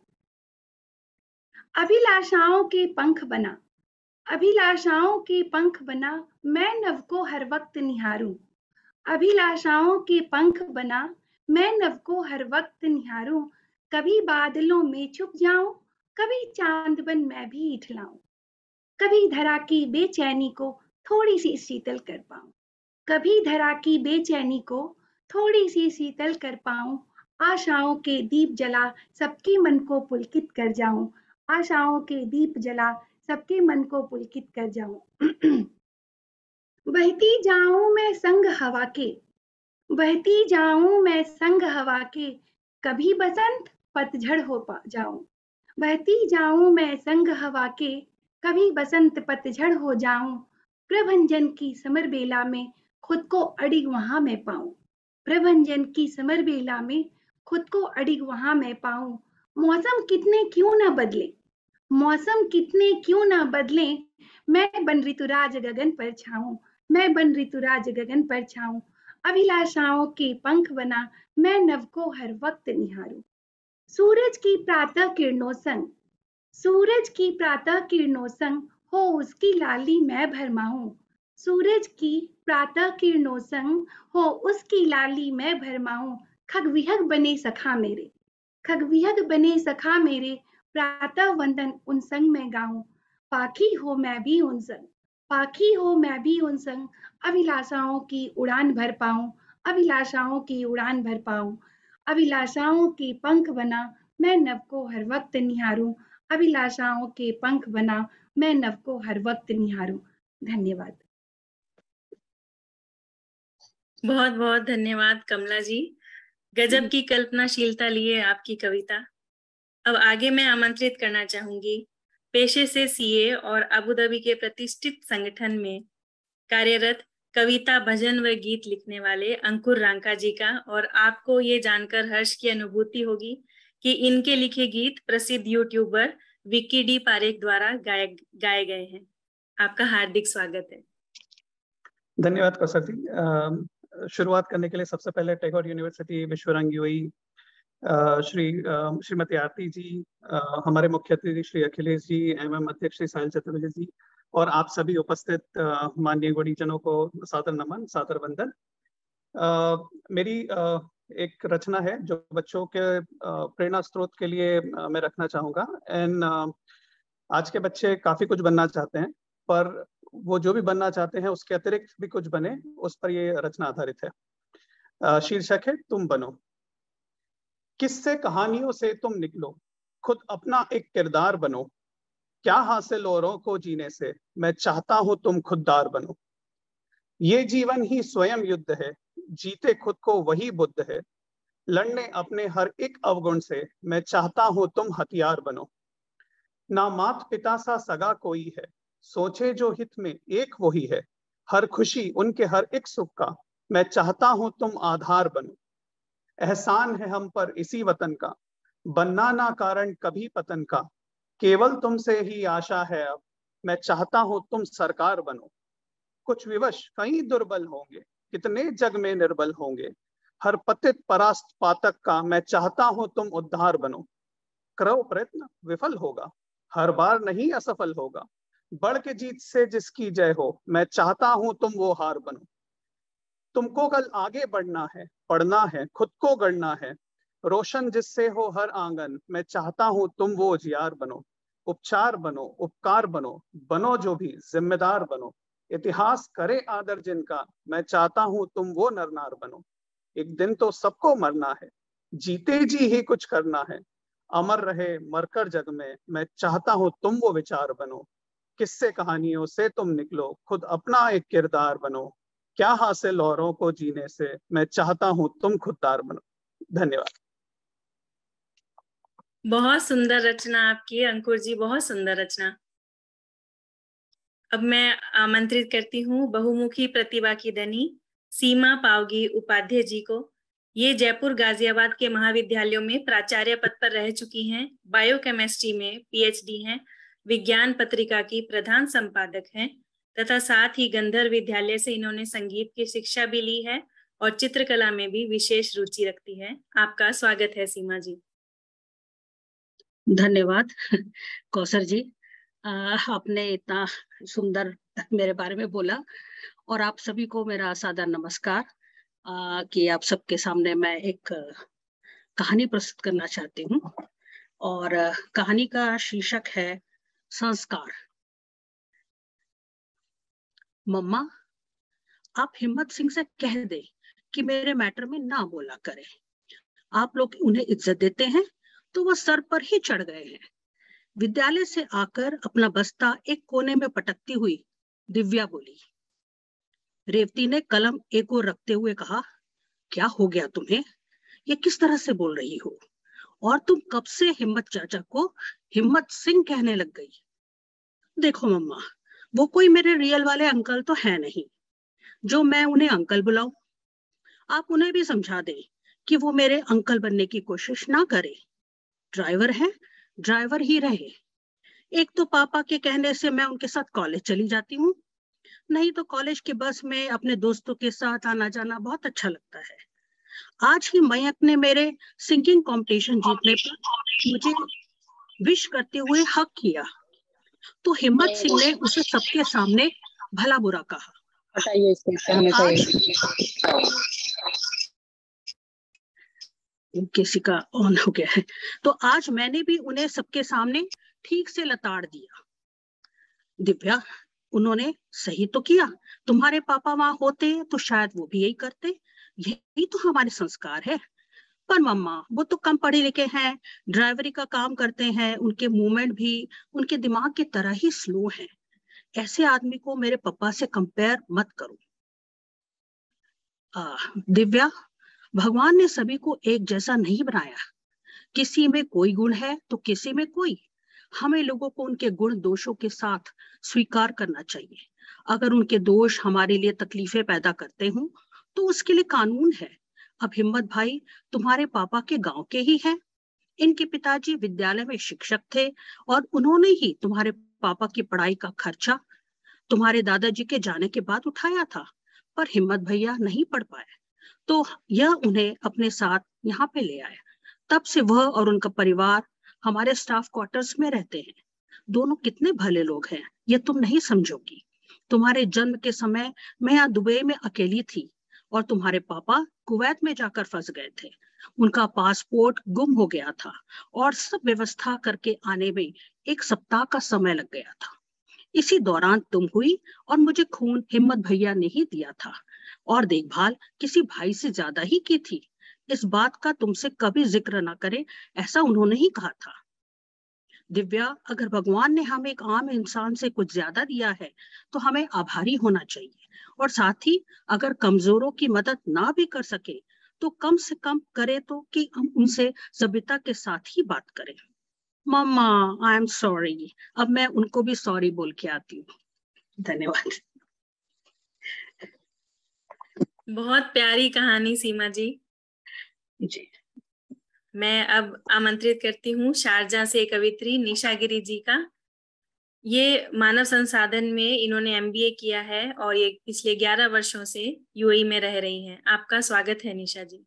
अभिलाषाओं के पंख बना, अभिलाषाओं के पंख बना, मैं नभ को हर वक्त निहारूं, अभिलाषाओं के पंख बना, मैं नभ को हर वक्त निहारूं, कभी बादलों में छुप जाऊं, कभी चांद बन मैं भी इठलाऊं, कभी धरा की बेचैनी को थोड़ी सी शीतल कर पाऊं, कभी धरा की बेचैनी को थोड़ी सी शीतल कर पाऊं, आशाओं के दीप जला सबके मन को पुलकित कर जाऊं, आशाओं के दीप जला सबके मन को पुलकित कर जाऊं। बहती जाऊं मैं संग हवा के, बहती जाऊं मैं संग हवा के, कभी बसंत पतझड़ हो जाऊं, बहती जाऊं मैं संग हवा के, कभी बसंत पतझड़ हो जाऊं, प्रभंजन की समर बेला में खुद को अडिग वहां मैं पाऊं, प्रभंजन की समर बेला में खुद को अडिग वहां मैं पाऊं, मौसम कितने क्यों ना बदले, मौसम कितने क्यों ना बदले, मैं बन ऋतुराज गगन पर छाऊं, मैं बन ऋतुराज गगन पर छाऊं, अभिलाषाओं के पंख बना, मैं नभ को हर वक्त निहारूं, सूरज की प्रातः किरणों संग, सूरज की प्रातः किरणों संग, हो उसकी लाली मैं भरमाऊं, सूरज की प्रातः किरणों संग, हो उसकी लाली मैं भरमाऊं, खग विहग बने सखा मेरे, खग विहग बने सखा मेरे, प्रातः वंदन उन संग मैं गाऊं, पाखी हो मैं भी उन संग, पाखी हो मैं भी उन संग, अभिलाषाओं की उड़ान भर पाऊं, अभिलाषाओं की उड़ान भर पाऊं। अभिलाषाओं के पंख बना मैं नभ को हर वक्त निहारूं, अभिलाषाओं के पंख बना मैं नभ को हर वक्त निहारूं। धन्यवाद। बहुत बहुत धन्यवाद कमला जी, गजब की कल्पनाशीलता लिए आपकी कविता। अब आगे मैं आमंत्रित करना चाहूंगी पेशे से सीए और अबू धाबी के प्रतिष्ठित संगठन में कार्यरत कविता, भजन व गीत लिखने वाले अंकुर रांका जी का। और आपको ये जानकर हर्ष की अनुभूति होगी कि इनके लिखे गीत प्रसिद्ध यूट्यूबर विक्की डी पारेख द्वारा गाए गए हैं। आपका हार्दिक स्वागत है। धन्यवाद कौसर जी। शुरुआत करने के लिए सबसे पहले टैगोर यूनिवर्सिटी विश्वरंग यूएई श्रीमती आरती जी, हमारे मुख्य अतिथि श्री अखिलेश जी, एवं अध्यक्ष श्री साहिल चतुर्वेदी जी और आप सभी उपस्थित माननीय गुणीजनों को सादर नमन, सादर वंदन। मेरी एक रचना है जो बच्चों के प्रेरणा स्रोत के लिए मैं रखना चाहूँगा। एंड आज के बच्चे काफ़ी कुछ बनना चाहते हैं, पर वो जो भी बनना चाहते हैं उसके अतिरिक्त भी कुछ बने, उस पर ये रचना आधारित है। शीर्षक है तुम बनो। किस्से कहानियों से तुम निकलो, खुद अपना एक किरदार बनो। क्या हासिल औरों को जीने से, मैं चाहता हूं तुम खुददार बनो। ये जीवन ही स्वयं युद्ध है, जीते खुद को वही बुद्ध है। लड़ने अपने हर एक अवगुण से, मैं चाहता हूं तुम हथियार बनो। ना मात पिता सा सगा कोई है, सोचे जो हित में एक वही है। हर खुशी उनके हर एक सुख का, मैं चाहता हूं तुम आधार बनो। एहसान है हम पर इसी वतन का, बनना ना कारण कभी पतन का। केवल तुमसे ही आशा है अब, मैं चाहता हूं तुम सरकार बनो। कुछ विवश कई दुर्बल होंगे, कितने जग में निर्बल होंगे। हर पतित परास्त पातक का, मैं चाहता हूं तुम उद्धार बनो। करो प्रयत्न विफल होगा, हर बार नहीं असफल होगा। बढ़ के जीत से जिसकी जय हो, मैं चाहता हूं तुम वो हार बनो। तुमको कल आगे बढ़ना है, पढ़ना है, खुद को गढ़ना है। रोशन जिससे हो हर आंगन, मैं चाहता हूं तुम वो उजियार बनो। उपचार बनो, उपकार बनो, बनो जो भी जिम्मेदार बनो। इतिहास करे आदर जिनका, मैं चाहता हूं तुम वो नरनार बनो। एक दिन तो सबको मरना है, जीते जी ही कुछ करना है। अमर रहे मरकर जग में, मैं चाहता हूं तुम वो विचार बनो। किस्से कहानियों से तुम निकलो, खुद अपना एक किरदार बनो। क्या हासिल औरों को जीने से, मैं चाहता हूं तुम खुददार बनो। धन्यवाद। बहुत सुंदर रचना आपकी अंकुर जी, बहुत सुंदर रचना। अब मैं आमंत्रित करती हूँ बहुमुखी प्रतिभा की धनी सीमा पावगी उपाध्याय जी को। ये जयपुर गाजियाबाद के महाविद्यालयों में प्राचार्य पद पर रह चुकी हैं, बायोकेमिस्ट्री में पीएचडी हैं, विज्ञान पत्रिका की प्रधान संपादक हैं तथा साथ ही गंधर्व विद्यालय से इन्होंने संगीत की शिक्षा भी ली है और चित्रकला में भी विशेष रुचि रखती है। आपका स्वागत है सीमा जी। धन्यवाद कौसर जी, आपने इतना सुंदर मेरे बारे में बोला और आप सभी को मेरा सादर नमस्कार। कि आप सबके सामने मैं एक कहानी प्रस्तुत करना चाहती हूँ और कहानी का शीर्षक है संस्कार। मम्मा, आप हिम्मत सिंह से कह दे कि मेरे मैटर में ना बोला करे। आप लोग उन्हें इज्जत देते हैं तो वह सर पर ही चढ़ गए हैं। विद्यालय से आकर अपना बस्ता एक कोने में पटकती हुई दिव्या बोली। रेवती ने कलम एक ओर रखते हुए कहा, क्या हो गया तुम्हें? ये किस तरह से बोल रही हो? और तुम कब से हिम्मत चाचा को हिम्मत सिंह कहने लग गई? देखो मम्मा, वो कोई मेरे रियल वाले अंकल तो है नहीं जो मैं उन्हें अंकल बुलाऊं। आप उन्हें भी समझा दें कि वो मेरे अंकल बनने की कोशिश ना करे। ड्राइवर है, ड्राइवर ही रहे। एक तो पापा के कहने से मैं उनके साथ कॉलेज चली जाती हूँ, नहीं तो कॉलेज के बस में अपने दोस्तों के साथ आना जाना बहुत अच्छा लगता है। आज ही मयंक ने मेरे सिंगिंग कंपटीशन जीतने पर मुझे विश करते हुए हक किया तो हिम्मत सिंह ने उसे सबके सामने भला बुरा कहा। किसी का ऑन हो गया है। तो आज मैंने भी उन्हें सबके सामने ठीक से लताड़ दिया। दिव्या, उन्होंने सही तो किया, तुम्हारे पापा वहां होते तो शायद वो भी यही करते, यही तो हमारे संस्कार है। पर मम्मा वो तो कम पढ़े लिखे हैं, ड्राइवरी का काम करते हैं, उनके मूवमेंट भी उनके दिमाग की तरह ही स्लो है। ऐसे आदमी को मेरे पापा से कंपेयर मत करो। दिव्या, भगवान ने सभी को एक जैसा नहीं बनाया, किसी में कोई गुण है तो किसी में कोई। हमें लोगों को उनके गुण दोषों के साथ स्वीकार करना चाहिए। अगर उनके दोष हमारे लिए तकलीफें पैदा करते हों तो उसके लिए कानून है। अब हिम्मत भाई तुम्हारे पापा के गांव के ही हैं। इनके पिताजी विद्यालय में शिक्षक थे और उन्होंने ही तुम्हारे पापा की पढ़ाई का खर्चा तुम्हारे दादाजी के जाने के बाद उठाया था। पर हिम्मत भैया नहीं पढ़ पाए तो यह उन्हें अपने साथ यहाँ पे ले आया। तब से वह और उनका परिवार हमारे स्टाफ क्वार्टर्स में रहते हैं। दोनों कितने भले लोग हैं, ये तुम नहीं समझोगी। तुम्हारे जन्म के समय मैं यहाँ दुबई में अकेली थी और तुम्हारे पापा कुवैत में जाकर फंस गए थे। उनका पासपोर्ट गुम हो गया था और सब व्यवस्था करके आने में 1 सप्ताह का समय लग गया था। इसी दौरान तुम हुई और मुझे खून हिम्मत भैया ने ही दिया था और देखभाल किसी भाई से ज्यादा ही की थी। इस बात का तुमसे कभी जिक्र ना करे, ऐसा उन्होंने ही कहा था। दिव्या, अगर भगवान ने हमें एक आम इंसान से कुछ ज्यादा दिया है तो हमें आभारी होना चाहिए, और साथ ही अगर कमजोरों की मदद ना भी कर सके तो कम से कम करे तो कि हम उनसे सभ्यता के साथ ही बात करें। मम्मा, आई एम सॉरी। अब मैं उनको भी सॉरी बोल के आती हूँ। धन्यवाद। बहुत प्यारी कहानी सीमा जी। जी, मैं अब आमंत्रित करती हूँ शारजा से कवित्री निशा गिरी जी का। ये मानव संसाधन में इन्होंने MBA किया है और ये पिछले 11 वर्षों से UAE में रह रही हैं। आपका स्वागत है निशा जी।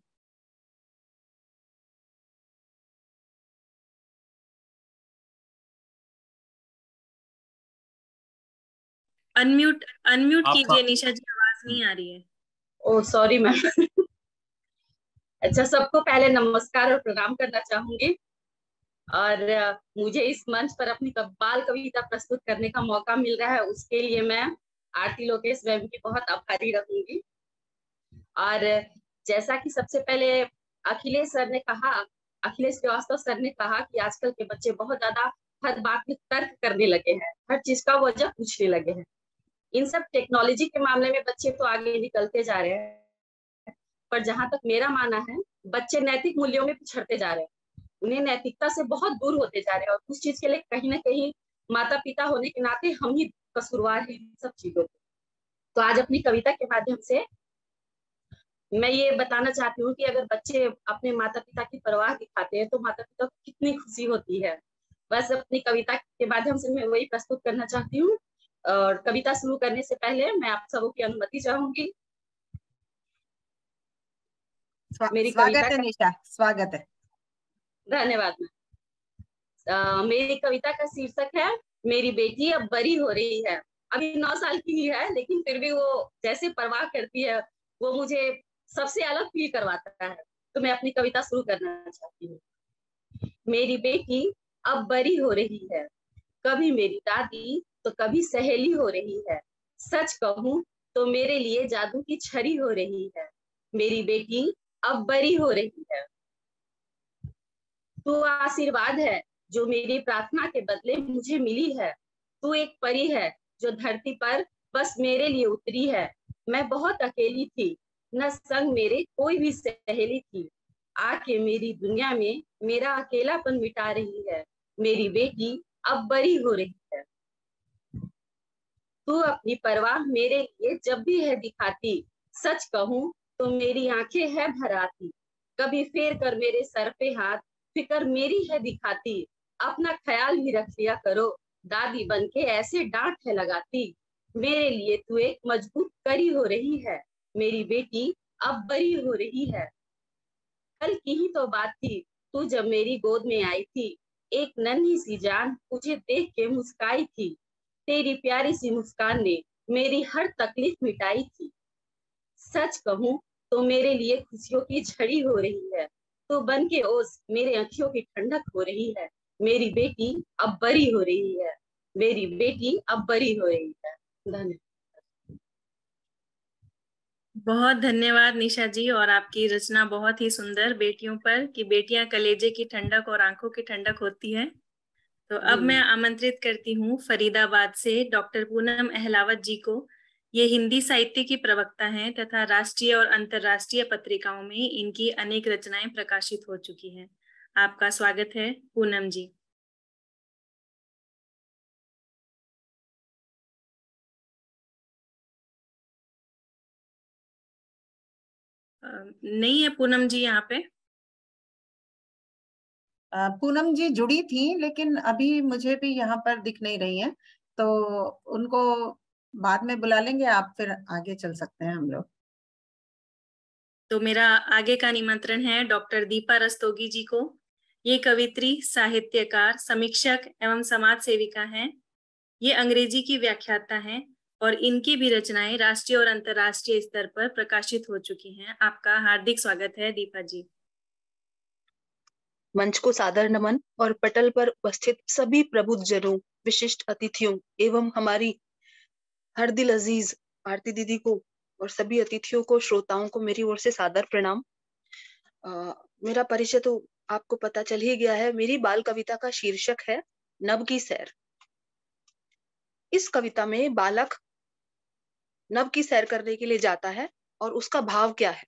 अनम्यूट कीजिए निशा जी, आवाज नहीं आ रही है। ओ सॉरी मैम। अच्छा, सबको पहले नमस्कार और प्रणाम करना चाहूंगी। और मुझे इस मंच पर अपनी बाल कविता प्रस्तुत करने का मौका मिल रहा है, उसके लिए मैं आरती लोकेश मैम की बहुत आभारी रहूंगी। और जैसा कि सबसे पहले अखिलेश श्रीवास्तव सर ने कहा कि आजकल के बच्चे बहुत ज्यादा हर बात में तर्क करने लगे हैं, हर चीज का वजह पूछने लगे हैं। इन सब टेक्नोलॉजी के मामले में बच्चे तो आगे निकलते जा रहे हैं, पर जहां तक मेरा मानना है, बच्चे नैतिक मूल्यों में पिछड़ते जा रहे हैं। उन्हें नैतिकता से बहुत दूर होते जा रहे हैं और उस चीज के लिए कहीं ना कहीं माता पिता होने के नाते हम ही कसूरवार हैं इन सब चीजों को। तो आज अपनी कविता के माध्यम से मैं ये बताना चाहती हूँ कि अगर बच्चे अपने माता पिता की परवाह दिखाते हैं तो माता पिता को कितनी खुशी होती है। बस अपनी कविता के माध्यम से मैं वही प्रस्तुत करना चाहती हूँ। और कविता शुरू करने से पहले मैं आप सबों की अनुमति चाहूंगी। मेरी स्वागत है निशा, स्वागत है। धन्यवाद मैम। मेरी कविता का शीर्षक है मेरी बेटी अब बड़ी हो रही है। अभी 9 साल की ही है, लेकिन फिर भी वो जैसे परवाह करती है वो मुझे सबसे अलग फील करवाता है। तो मैं अपनी कविता शुरू करना चाहती हूँ। मेरी बेटी अब बड़ी हो रही है, कभी मेरी दादी तो कभी सहेली हो रही है। सच कहूँ तो मेरे लिए जादू की छड़ी हो रही है। मेरी बेटी अब बड़ी हो रही है। तू आशीर्वाद है जो मेरी प्रार्थना के बदले मुझे मिली है। तू एक परी है जो धरती पर बस मेरे लिए उतरी है। मैं बहुत अकेली थी, न संग मेरे कोई भी सहेली थी। आके मेरी दुनिया में मेरा अकेलापन मिटा रही है। मेरी बेटी अब बड़ी हो रही है। तू अपनी परवाह मेरे लिए जब भी है दिखाती। सच कहूँ तो मेरी आंखें है भर आती। कभी फेर कर मेरे सर पे हाथ, फिकर मेरी है दिखाती। अपना ख्याल भी रख लिया करो, दादी बनके ऐसे डांट है लगाती। मेरे लिए तू एक मजबूत कड़ी हो रही है। मेरी बेटी अब बड़ी हो रही है। कल की ही तो बात थी, तू जब मेरी गोद में आई थी। एक नन्ही सी जान मुझे देख के मुस्काई थी। तेरी प्यारी सी मुस्कान ने मेरी हर तकलीफ मिटाई थी। सच कहूँ तो मेरे लिए खुशियों की झड़ी हो रही है। तो बन के ओस मेरे आंखों की ठंडक हो रही है। मेरी बेटी अब बड़ी हो रही है। मेरी बेटी अब बड़ी हो रही है। धन्यवाद। बहुत धन्यवाद निशा जी, और आपकी रचना बहुत ही सुंदर, बेटियों पर, कि बेटियां कलेजे की ठंडक और आंखों की ठंडक होती है। तो अब मैं आमंत्रित करती हूँ फरीदाबाद से डॉक्टर पूनम अहलावत जी को। ये हिंदी साहित्य की प्रवक्ता हैं तथा राष्ट्रीय और अंतर्राष्ट्रीय पत्रिकाओं में इनकी अनेक रचनाएं प्रकाशित हो चुकी हैं। आपका स्वागत है पूनम जी। नहीं है पूनम जी यहाँ पे। पूनम जी जुड़ी थी लेकिन अभी मुझे भी यहाँ पर दिख नहीं रही हैं, तो उनको बाद में बुला लेंगे, आप फिर आगे चल सकते हैं हम लोग। तो मेरा आगे का निमंत्रण है डॉक्टर दीपा रस्तोगी जी को। ये कवित्री, साहित्यकार, समीक्षक एवं समाज सेविका हैं। ये अंग्रेजी की व्याख्याता हैं और इनकी भी रचनाएं राष्ट्रीय और अंतर्राष्ट्रीय स्तर पर प्रकाशित हो चुकी हैं। आपका हार्दिक स्वागत है दीपा जी। मंच को सादर नमन और पटल पर उपस्थित सभी प्रबुद्ध जनों, विशिष्ट अतिथियों एवं हमारी हर दिल अजीज भारती दीदी को और सभी अतिथियों को, श्रोताओं को मेरी ओर से सादर प्रणाम। मेरा परिचय तो आपको पता चल ही गया है। मेरी बाल कविता का शीर्षक है नभ की सैर। इस कविता में बालक नभ की सैर करने के लिए जाता है और उसका भाव क्या है।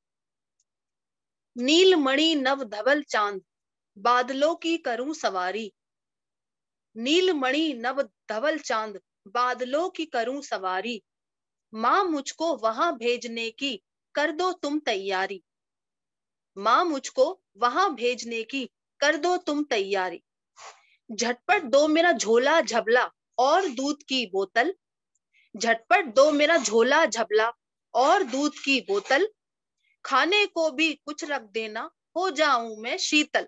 नील मणि नभ धवल चांद, बादलों की करूं सवारी। नील मणि नभ धवल चांद, बादलों की करूं सवारी। माँ मुझको वहां भेजने की कर दो तुम तैयारी। माँ मुझको वहां भेजने की कर दो तुम तैयारी। झटपट दो मेरा झोला झबला और दूध की बोतल। झटपट दो मेरा झोला झबला और दूध की बोतल। खाने को भी कुछ रख देना, हो जाऊं मैं शीतल।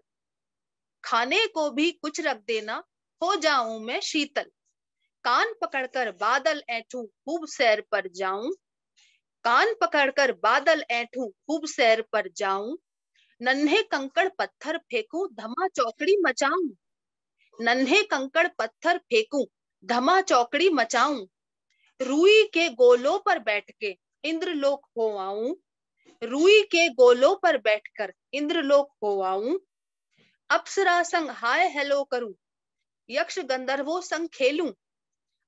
खाने को भी कुछ रख देना, हो जाऊं मैं शीतल। कान पकड़कर बादल ऐठूं, खूब सैर पर जाऊं। कान पकड़कर बादल ऐठूं, खूब सैर पर जाऊं। नन्हे कंकड़ पत्थर फेंकूं, धमा चौकड़ी मचाऊं। नन्हे कंकड़ पत्थर फेंकूं, धमा चौकड़ी मचाऊं। रूई के गोलों पर बैठ के इंद्रलोक हो आऊं। रूई के गोलों पर बैठकर इंद्रलोक हो आऊं। अप्सरा संग हाय हेलो करूं, यक्ष गंधर्वों संग खेलूं।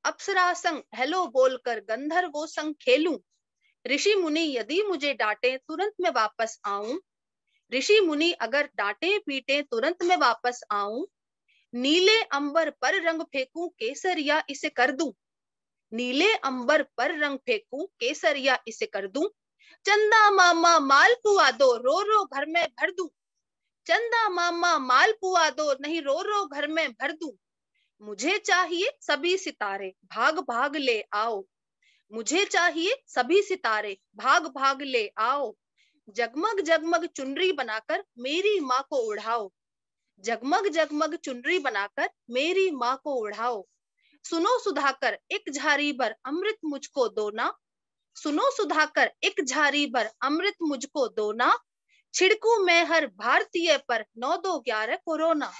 अप्सरा संग हेलो बोलकर गंधर्वों संग खेलूं। ऋषि मुनि यदि मुझे डांटे तुरंत मैं वापस आऊं। ऋषि मुनि अगर डांटे पीटे तुरंत मैं वापस आऊं। नीले अंबर पर रंग फेंकूं, केसरिया इसे कर दूं। नीले अंबर पर रंग फेंकूं, केसरिया इसे कर दूं। चंदा मामा माल पुआ दो, रो रो घर में भर दूं। चंदा मामा माल पुआ दो, नहीं रो रो घर में भर दूं। मुझे चाहिए सभी सितारे, भाग भाग ले आओ। मुझे चाहिए सभी सितारे, भाग भाग ले आओ। जगमग जगमग चुनरी बनाकर मेरी माँ को उड़ाओ। जगमग जगमग चुनरी बनाकर मेरी माँ को उड़ाओ। सुनो सुधाकर एक झारी भर अमृत मुझको दो ना। सुनो सुधाकर एक झारी भर अमृत मुझको दो ना। छिड़कू मैं हर भारतीय पर 9-2-11 कोरोना।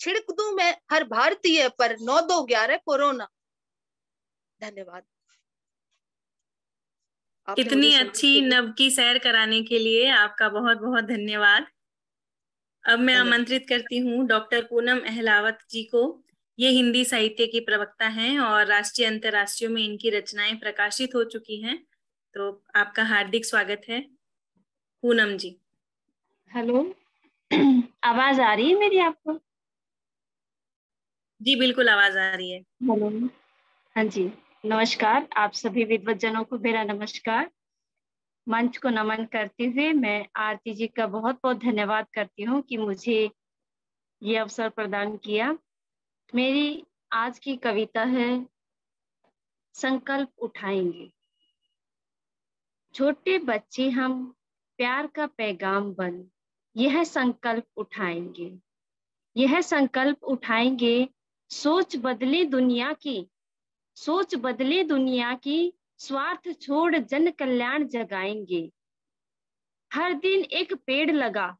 छिड़क दूं मैं हर भारतीय पर 9-2-11 कोरोना। धन्यवाद। इतनी अच्छी नभ की सैर कराने के लिए आपका बहुत बहुत धन्यवाद। अब मैं आमंत्रित करती हूँ डॉक्टर पूनम अहलावत जी को। ये हिंदी साहित्य की प्रवक्ता हैं और राष्ट्रीय अंतर्राष्ट्रीय में इनकी रचनाएं प्रकाशित हो चुकी हैं। तो आपका हार्दिक स्वागत है पूनम जी। हेलो, आवाज आ रही है मेरी आपको? जी बिल्कुल आवाज आ रही है। हेलो, हाँ जी, नमस्कार। आप सभी विद्वज्जनों को मेरा नमस्कार। मंच को नमन करते हुए मैं आरती जी का बहुत बहुत धन्यवाद करती हूँ कि मुझे ये अवसर प्रदान किया। मेरी आज की कविता है संकल्प उठाएंगे। छोटे बच्चे हम प्यार का पैगाम बन यह संकल्प उठाएंगे। यह संकल्प उठाएंगे, सोच बदले दुनिया की। सोच बदले दुनिया की, स्वार्थ छोड़ जन कल्याण जगाएंगे। हर दिन एक पेड़ लगा,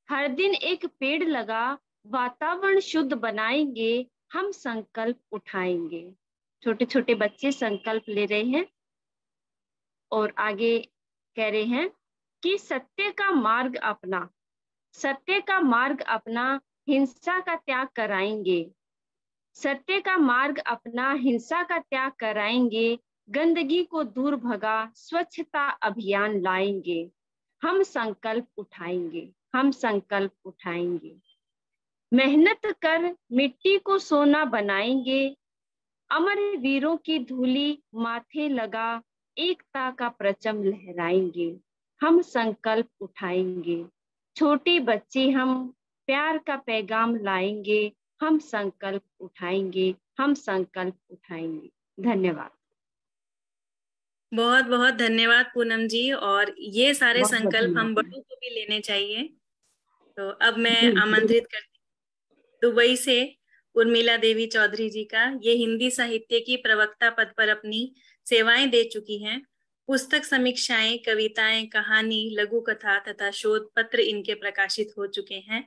हर दिन एक पेड़ लगा, वातावरण शुद्ध बनाएंगे। हम संकल्प उठाएंगे। छोटे छोटे बच्चे संकल्प ले रहे हैं और आगे कह रहे हैं कि सत्य का मार्ग अपना, सत्य का मार्ग अपना, हिंसा का त्याग कराएंगे। सत्य का मार्ग अपना, हिंसा का त्याग कराएंगे, गंदगी को दूर भगा स्वच्छता अभियान लाएंगे। हम संकल्प उठाएंगे, हम संकल्प उठाएंगे। मेहनत कर मिट्टी को सोना बनाएंगे, अमर वीरों की धूली माथे लगा एकता का परचम लहराएंगे। हम संकल्प उठाएंगे। छोटे बच्चे हम प्यार का पैगाम लाएंगे। हम संकल्प उठाएंगे, हम संकल्प उठाएंगे। धन्यवाद। बहुत बहुत धन्यवाद पूनम जी। और ये सारे बहुत संकल्प हम धन्यवाद। बड़ों को भी लेने चाहिए। तो अब मैं आमंत्रित करती हूँ दुबई से उर्मिला देवी चौधरी जी का। ये हिंदी साहित्य की प्रवक्ता पद पर अपनी सेवाएं दे चुकी हैं। पुस्तक समीक्षाएं, कविताएं, कहानी, लघु कथा तथा शोध पत्र इनके प्रकाशित हो चुके हैं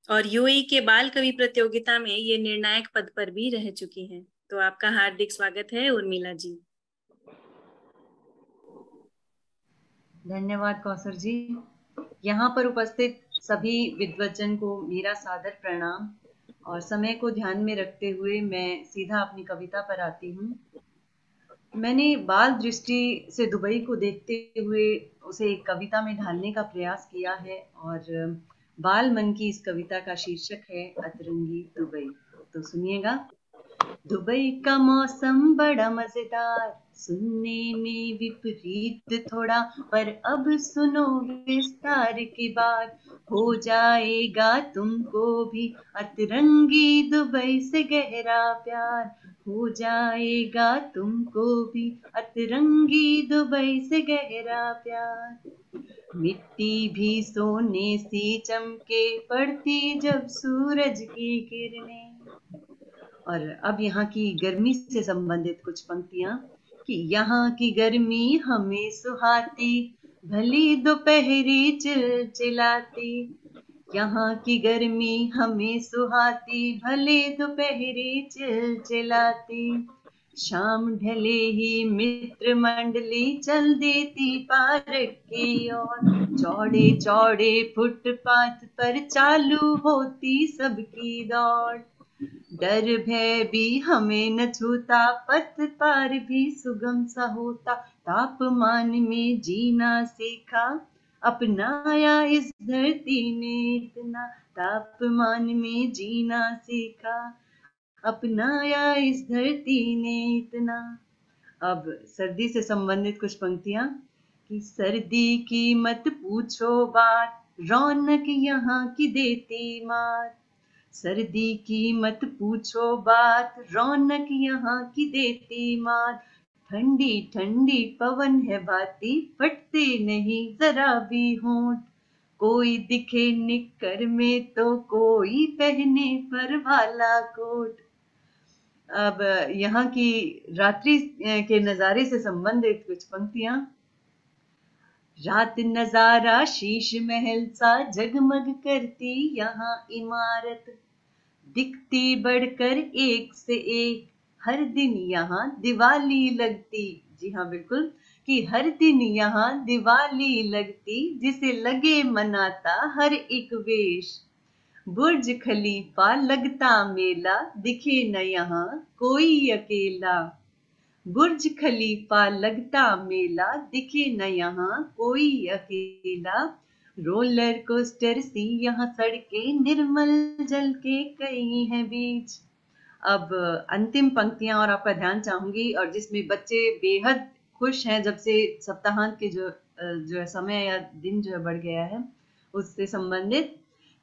और यूएई के बाल कवि प्रतियोगिता में ये निर्णायक पद पर भी रह चुकी हैं। तो आपका हार्दिक स्वागत है उर्मिला जी। धन्यवाद कौसर जी। यहाँ पर उपस्थित सभी विद्वज्जन को मेरा सादर प्रणाम। और समय को ध्यान में रखते हुए मैं सीधा अपनी कविता पर आती हूँ। मैंने बाल दृष्टि से दुबई को देखते हुए उसे एक कविता में ढालने का प्रयास किया है और बाल मन की इस कविता का शीर्षक है अतरंगी दुबई। तो सुनिएगा। दुबई का मौसम बड़ा मजेदार, सुनने में विपरीत थोड़ा, पर अब सुनो विस्तार की बात, हो जाएगा तुमको भी अतरंगी दुबई से गहरा प्यार, हो जाएगा तुमको भी अतरंगी दुबई से गहरा प्यार। मिट्टी भी सोने सी चमके पड़ती जब सूरज की किरणें। और अब यहाँ की गर्मी से संबंधित कुछ पंक्तियां कि यहाँ की गर्मी हमें सुहाती, भली दोपहरी चिलचिलाती। यहाँ की गर्मी हमें सुहाती, भले दोपहरी चिलचिलाती। शाम ढले ही मित्र मंडली चल देती पार्क की ओर, चौड़े चौड़े फुटपाथ पर चालू होती सबकी दौड़। डर भय भी हमें न छूता, पथ पार भी सुगम सा होता, तापमान में जीना सीखा, अपनाया इस धरती ने इतना, तापमान में जीना सीखा, अपनाया इस धरती ने इतना। अब सर्दी से संबंधित कुछ पंक्तियां कि सर्दी की मत पूछो बात, रौनक यहाँ की देती मात। सर्दी की मत पूछो बात, रौनक यहाँ की देती मात। ठंडी ठंडी पवन है भाती, फटते नहीं जरा भी होंठ। कोई दिखे निक्कर में तो कोई पहने पर भाला कोट। अब यहाँ की रात्रि के नजारे से संबंधित कुछ पंक्तियां। रात नजारा शीश महल सा जगमग करती यहाँ इमारत, दिखती बढ़कर एक से एक, हर दिन यहाँ दिवाली लगती। जी हाँ बिल्कुल, कि हर दिन यहाँ दिवाली लगती, जिसे लगे मनाता हर एक वेश। बुर्ज खलीफा लगता मेला, दिखे न यहाँ कोई अकेला। बुर्ज खलीफा लगता मेला, दिखे न यहाँ कोई अकेला। रोलर कोस्टर सी यहाँ सड़कें, निर्मल जल के कई हैं बीच। अब अंतिम पंक्तियां और आपका ध्यान चाहूंगी, और जिसमें बच्चे बेहद खुश हैं जब से सप्ताहांत के जो समय या दिन जो बढ़ गया है उससे संबंधित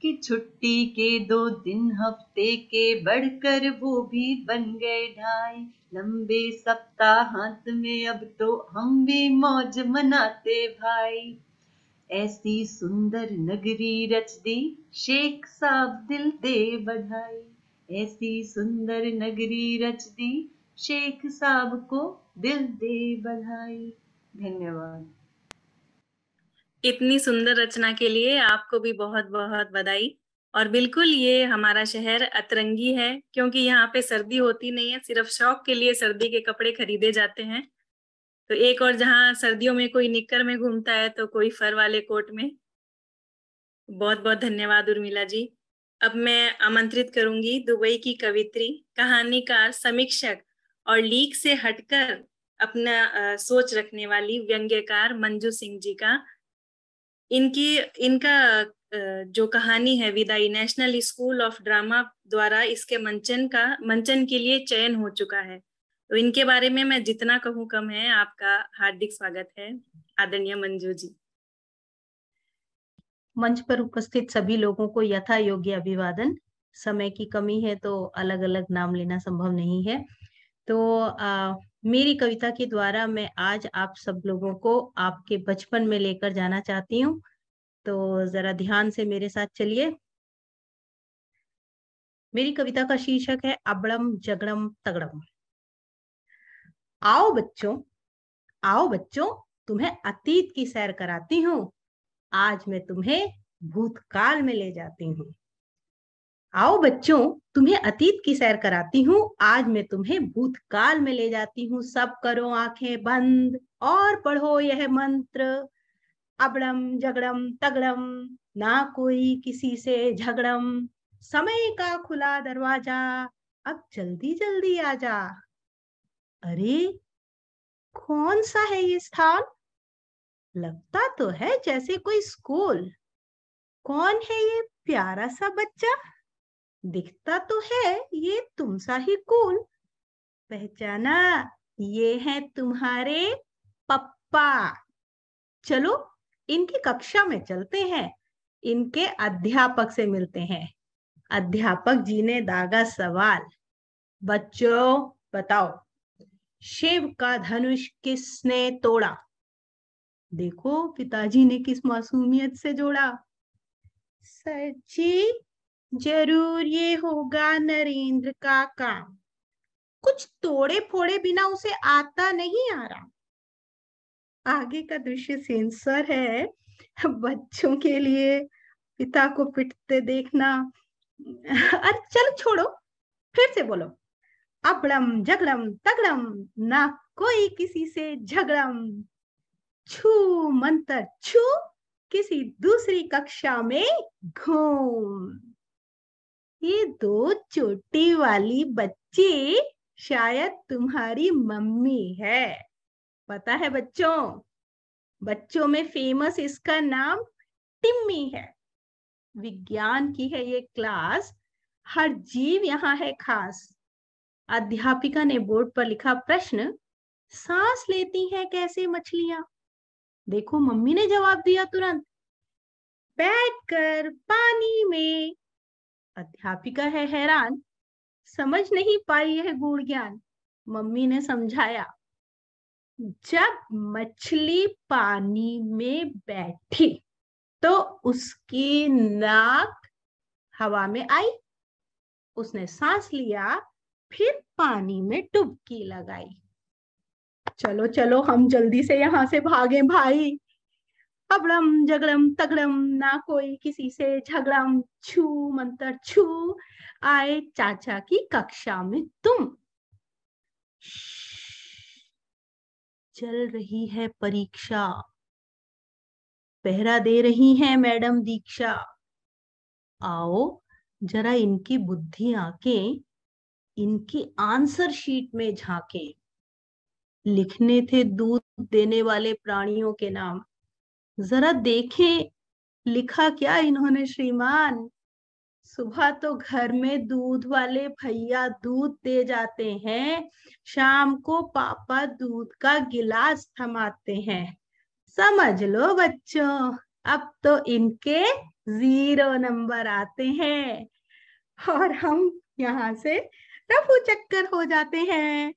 कि छुट्टी के 2 दिन हफ्ते के बढ़कर वो भी बन गए 2.5 लंबे सप्ताहांत में, अब तो हम भी मौज मनाते भाई। ऐसी सुंदर नगरी रच दी, शेख साहब दिल दे बधाई। ऐसी सुंदर नगरी रच दी, शेख साहब को दिल दे बधाई। धन्यवाद। इतनी सुंदर रचना के लिए आपको भी बहुत बहुत बधाई। और बिल्कुल ये हमारा शहर अतरंगी है, क्योंकि यहाँ पे सर्दी होती नहीं है, सिर्फ शौक के लिए सर्दी के कपड़े खरीदे जाते हैं। तो एक और जहाँ सर्दियों में कोई निक्कर में घूमता है तो कोई फर वाले कोट में। बहुत बहुत धन्यवाद उर्मिला जी। अब मैं आमंत्रित करूंगी दुबई की कवित्री, कहानीकार, समीक्षक और लीक से हटकर अपना सोच रखने वाली व्यंग्यकार मंजू सिंह जी का। इनका जो कहानी है विदाई, नेशनल स्कूल ऑफ ड्रामा द्वारा इसके मंचन के लिए चयन हो चुका है। तो इनके बारे में मैं जितना कहूँ कम है। आपका हार्दिक स्वागत है आदरणीय मंजू जी। मंच पर उपस्थित सभी लोगों को यथा योग्य अभिवादन। समय की कमी है तो अलग अलग नाम लेना संभव नहीं है। तो मेरी कविता के द्वारा मैं आज आप सब लोगों को आपके बचपन में लेकर जाना चाहती हूँ। तो जरा ध्यान से मेरे साथ चलिए। मेरी कविता का शीर्षक है अबड़म जगड़म तगड़म। आओ बच्चों, तुम्हें अतीत की सैर कराती हूँ। आज मैं तुम्हें भूतकाल में ले जाती हूँ। आओ बच्चों, तुम्हें अतीत की सैर कराती हूँ। आज मैं तुम्हें भूतकाल में ले जाती हूँ। सब करो आंखें बंद और पढ़ो यह मंत्र। अबड़म जगड़म तगड़म, ना कोई किसी से झगड़म। समय का खुला दरवाजा, अब जल्दी जल्दी आजा। अरे कौन सा है ये स्थान? लगता तो है जैसे कोई स्कूल। कौन है ये प्यारा सा बच्चा? दिखता तो है ये तुम सा ही कूल। पहचाना, ये है तुम्हारे पप्पा। चलो इनकी कक्षा में चलते हैं, इनके अध्यापक से मिलते हैं। अध्यापक जी ने दागा सवाल, बच्चों बताओ, शिव का धनुष किसने तोड़ा? देखो पिताजी ने किस मासूमियत से जोड़ा। सर जी जरूर ये होगा नरेंद्र का काम। कुछ तोड़े फोड़े बिना उसे आता नहीं आ रहा। आगे का दृश्य सेंसर है, बच्चों के लिए। पिता को पिटते देखना। अरे चलो छोड़ो, फिर से बोलो। अबड़म जगड़म तगड़म, ना कोई किसी से झगड़म। छू मंतर छू, किसी दूसरी कक्षा में घूम। ये दो चोटी वाली बच्ची शायद तुम्हारी मम्मी है। पता है बच्चों, बच्चों में फेमस इसका नाम टिम्मी है। विज्ञान की है ये क्लास, हर जीव यहाँ है खास। अध्यापिका ने बोर्ड पर लिखा प्रश्न, सांस लेती हैं कैसे मछलियां? देखो मम्मी ने जवाब दिया तुरंत, बैठकर पानी में। अध्यापिका है हैरान, समझ नहीं पाई यह गूढ़ ज्ञान। मम्मी ने समझाया, जब मछली पानी में बैठी तो उसकी नाक हवा में आई। उसने सांस लिया, फिर पानी में डुबकी लगाई। चलो चलो हम जल्दी से यहाँ से भागें भाई। अबड़म जगड़म तगड़म, ना कोई किसी से झगड़म। छू मंतर छू, आए चाचा की कक्षा में तुम। चल रही है परीक्षा, पहरा दे रही हैं मैडम दीक्षा। आओ जरा इनकी बुद्धि आंकें, इनकी आंसर शीट में झांकें। लिखने थे दूध देने वाले प्राणियों के नाम। जरा देखें लिखा क्या इन्होंने श्रीमान। सुबह तो घर में दूध वाले भैया दूध दे जाते हैं, शाम को पापा दूध का गिलास थमाते हैं। समझ लो बच्चों, अब तो इनके 0 नंबर आते हैं और हम यहाँ से रफू चक्कर हो जाते हैं।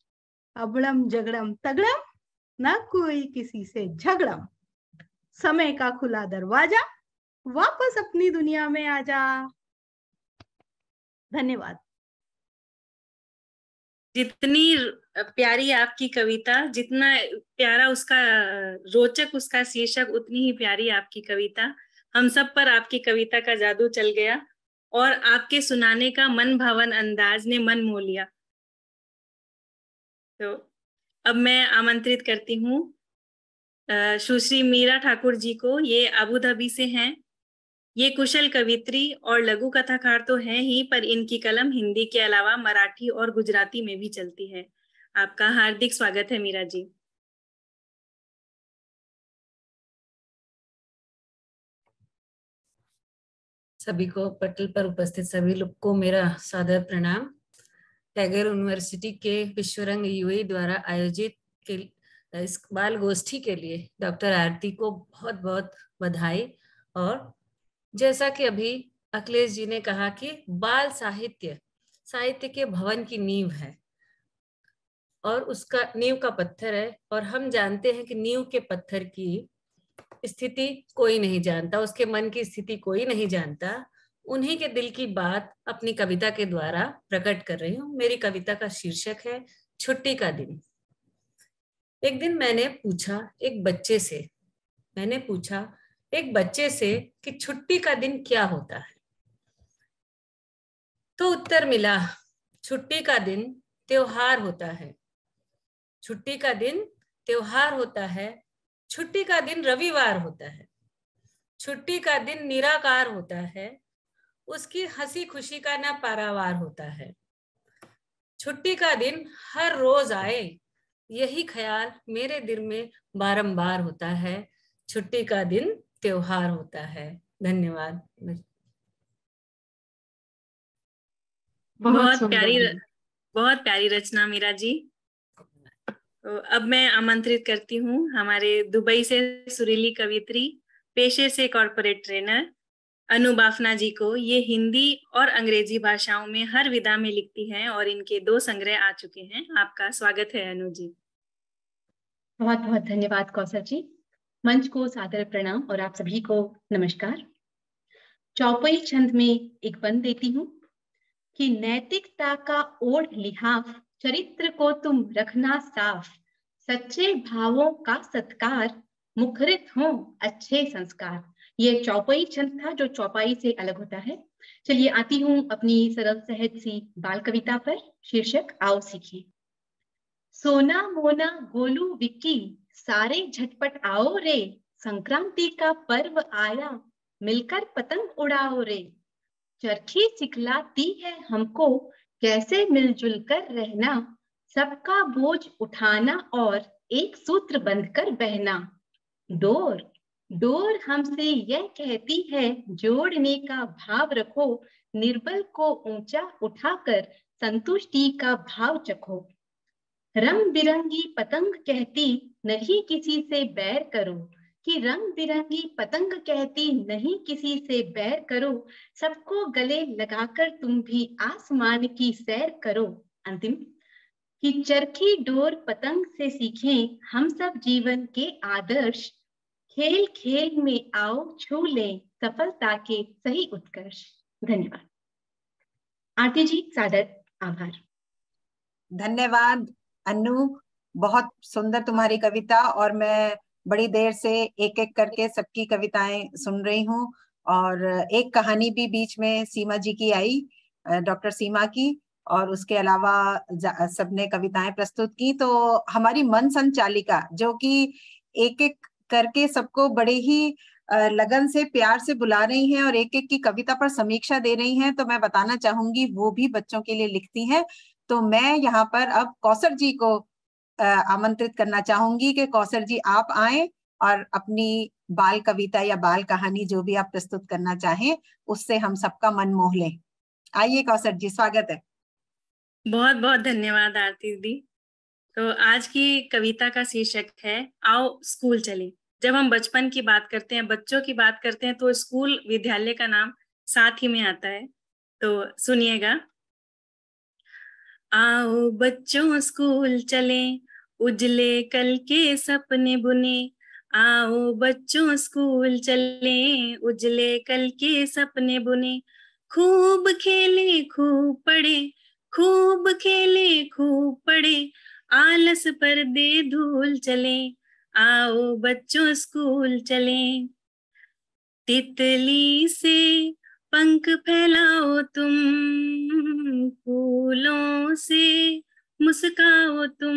अबड़म जगड़म तगड़म, ना कोई किसी से झगड़म। समय का खुला दरवाजा, वापस अपनी दुनिया में आजा। धन्यवाद। जितनी प्यारी आपकी कविता, जितना प्यारा उसका रोचक उसका शीर्षक, उतनी ही प्यारी आपकी कविता। हम सब पर आपकी कविता का जादू चल गया और आपके सुनाने का मन भावन अंदाज ने मन मोह लिया। तो अब मैं आमंत्रित करती हूँ सुश्री मीरा ठाकुर जी को। ये अबू धाबी से हैं। ये कुशल कवित्री और लघु कथाकार तो हैं ही, पर इनकी कलम हिंदी के अलावा मराठी और गुजराती में भी चलती है। आपका हार्दिक स्वागत है मीरा जी। सभी को, पटल पर उपस्थित सभी लोग को मेरा सादर प्रणाम। टैगोर यूनिवर्सिटी के विश्वरंग यूएई द्वारा आयोजित के इस बाल गोष्ठी के लिए डॉक्टर आरती को बहुत बहुत बधाई। और जैसा कि अभी अखिलेश जी ने कहा कि बाल साहित्य साहित्य के भवन की नींव है और उसका नींव का पत्थर है, और हम जानते हैं कि नींव के पत्थर की स्थिति कोई नहीं जानता, उसके मन की स्थिति कोई नहीं जानता। उन्हीं के दिल की बात अपनी कविता के द्वारा प्रकट कर रही हूँ। मेरी कविता का शीर्षक है छुट्टी का दिन। एक दिन मैंने पूछा एक बच्चे से कि छुट्टी का दिन क्या होता है, तो उत्तर मिला, छुट्टी का दिन त्योहार होता है। छुट्टी का दिन त्योहार होता है। छुट्टी का दिन रविवार होता है। छुट्टी का दिन निराकार होता है। उसकी हंसी खुशी का ना पारावार होता है। छुट्टी का दिन हर रोज आए, यही ख्याल मेरे दिल में बारंबार होता है। छुट्टी का दिन त्योहार होता है। धन्यवाद। बहुत प्यारी रचना मीरा जी। तो अब मैं आमंत्रित करती हूँ हमारे दुबई से सुरीली कवित्री, पेशे से कॉर्पोरेट ट्रेनर अनु बाफना जी को। ये हिंदी और अंग्रेजी भाषाओं में हर विधा में लिखती हैं और इनके 2 संग्रह आ चुके हैं। आपका स्वागत है अनु जी। बहुत बहुत धन्यवाद कौसर जी। मंच को सादर प्रणाम और आप सभी को नमस्कार। चौपाई छंद में एक बंद देती हूँ कि नैतिकता का ओढ़ लिहाफ, चरित्र को तुम रखना साफ, सच्चे भावों का सत्कार, मुखरित हो अच्छे संस्कार। ये चौपाई छंद था जो चौपाई से अलग होता है। चलिए आती हूँ अपनी सरल सहज सी बाल कविता पर। शीर्षक आओ सीखें। सोना मोना गोलू विक्की सारे झटपट आओ रे, संक्रांति का पर्व आया मिलकर पतंग उड़ाओ रे। चरखी सिखलाती है हमको कैसे मिलजुल कर रहना, सबका बोझ उठाना और एक सूत्र बंधकर बहना। डोर डोर हमसे यह कहती है जोड़ने का भाव रखो, निर्बल को ऊंचा उठाकर संतुष्टि का भाव चखो। रंग बिरंगी पतंग कहती नहीं किसी से बैर करो, कि रंग बिरंगी पतंग कहती नहीं किसी से बैर करो, सबको गले लगाकर तुम भी आसमान की सैर करो। अंतिम कि चरखी डोर पतंग से सीखें हम सब जीवन के आदर्श, खेल खेल में आओ छू लें सफलता के सही उत्कर्ष। धन्यवाद। आरती जी सादर आभार। धन्यवाद अनु, बहुत सुंदर तुम्हारी कविता। और मैं बड़ी देर से एक एक करके सबकी कविताएं सुन रही हूँ, और एक कहानी भी बीच में सीमा जी की आई, डॉक्टर सीमा की, और उसके अलावा सबने कविताएं प्रस्तुत की। तो हमारी मन संचालिका जो कि एक एक करके सबको बड़े ही लगन से प्यार से बुला रही हैं और एक एक की कविता पर समीक्षा दे रही हैं, तो मैं बताना चाहूंगी वो भी बच्चों के लिए लिखती हैं। तो मैं यहाँ पर अब कौसर जी को आमंत्रित करना चाहूंगी कि कौसर जी आप आए और अपनी बाल कविता या बाल कहानी जो भी आप प्रस्तुत करना चाहें उससे हम सबका मन मोह लें। आइए कौसर जी, स्वागत है। बहुत बहुत धन्यवाद आरती दीदी। तो आज की कविता का शीर्षक है आओ स्कूल चले। जब हम बचपन की बात करते हैं, बच्चों की बात करते हैं, तो स्कूल विद्यालय का नाम साथ ही में आता है। तो सुनिएगा। आओ बच्चों स्कूल चलें, उजले कल के सपने बुने। आओ बच्चों स्कूल चलें, उजले कल के सपने बुने। खूब खेले खूब पढ़े, खूब खेले खूब पढ़े, आलस पर दे धूल चले। आओ बच्चों स्कूल चलें। तितली से पंख फैलाओ तुम, फूलों से मुस्काओ तुम,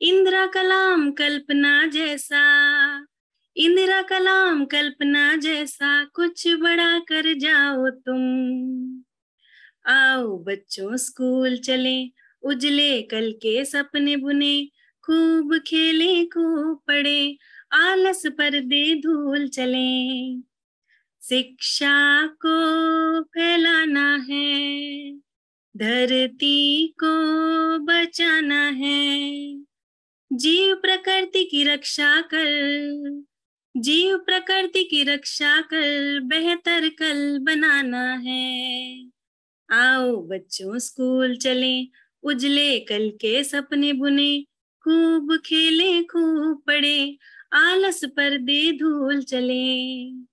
इंदिरा कलाम कल्पना जैसा, इंदिरा कलाम कल्पना जैसा कुछ बड़ा कर जाओ तुम। आओ बच्चों स्कूल चलें, उजले कल के सपने बुने, खूब खेलें खूब पढ़ें, आलस पर दे धूल चलें। शिक्षा को फैलाना है, धरती को बचाना है, जीव प्रकृति की रक्षा कर, जीव प्रकृति की रक्षा कर बेहतर कल बनाना है। आओ बच्चों स्कूल चलें, उजले कल के सपने बुने, खूब खेलें खूब पढ़ें, आलस पर दे धूल चलें।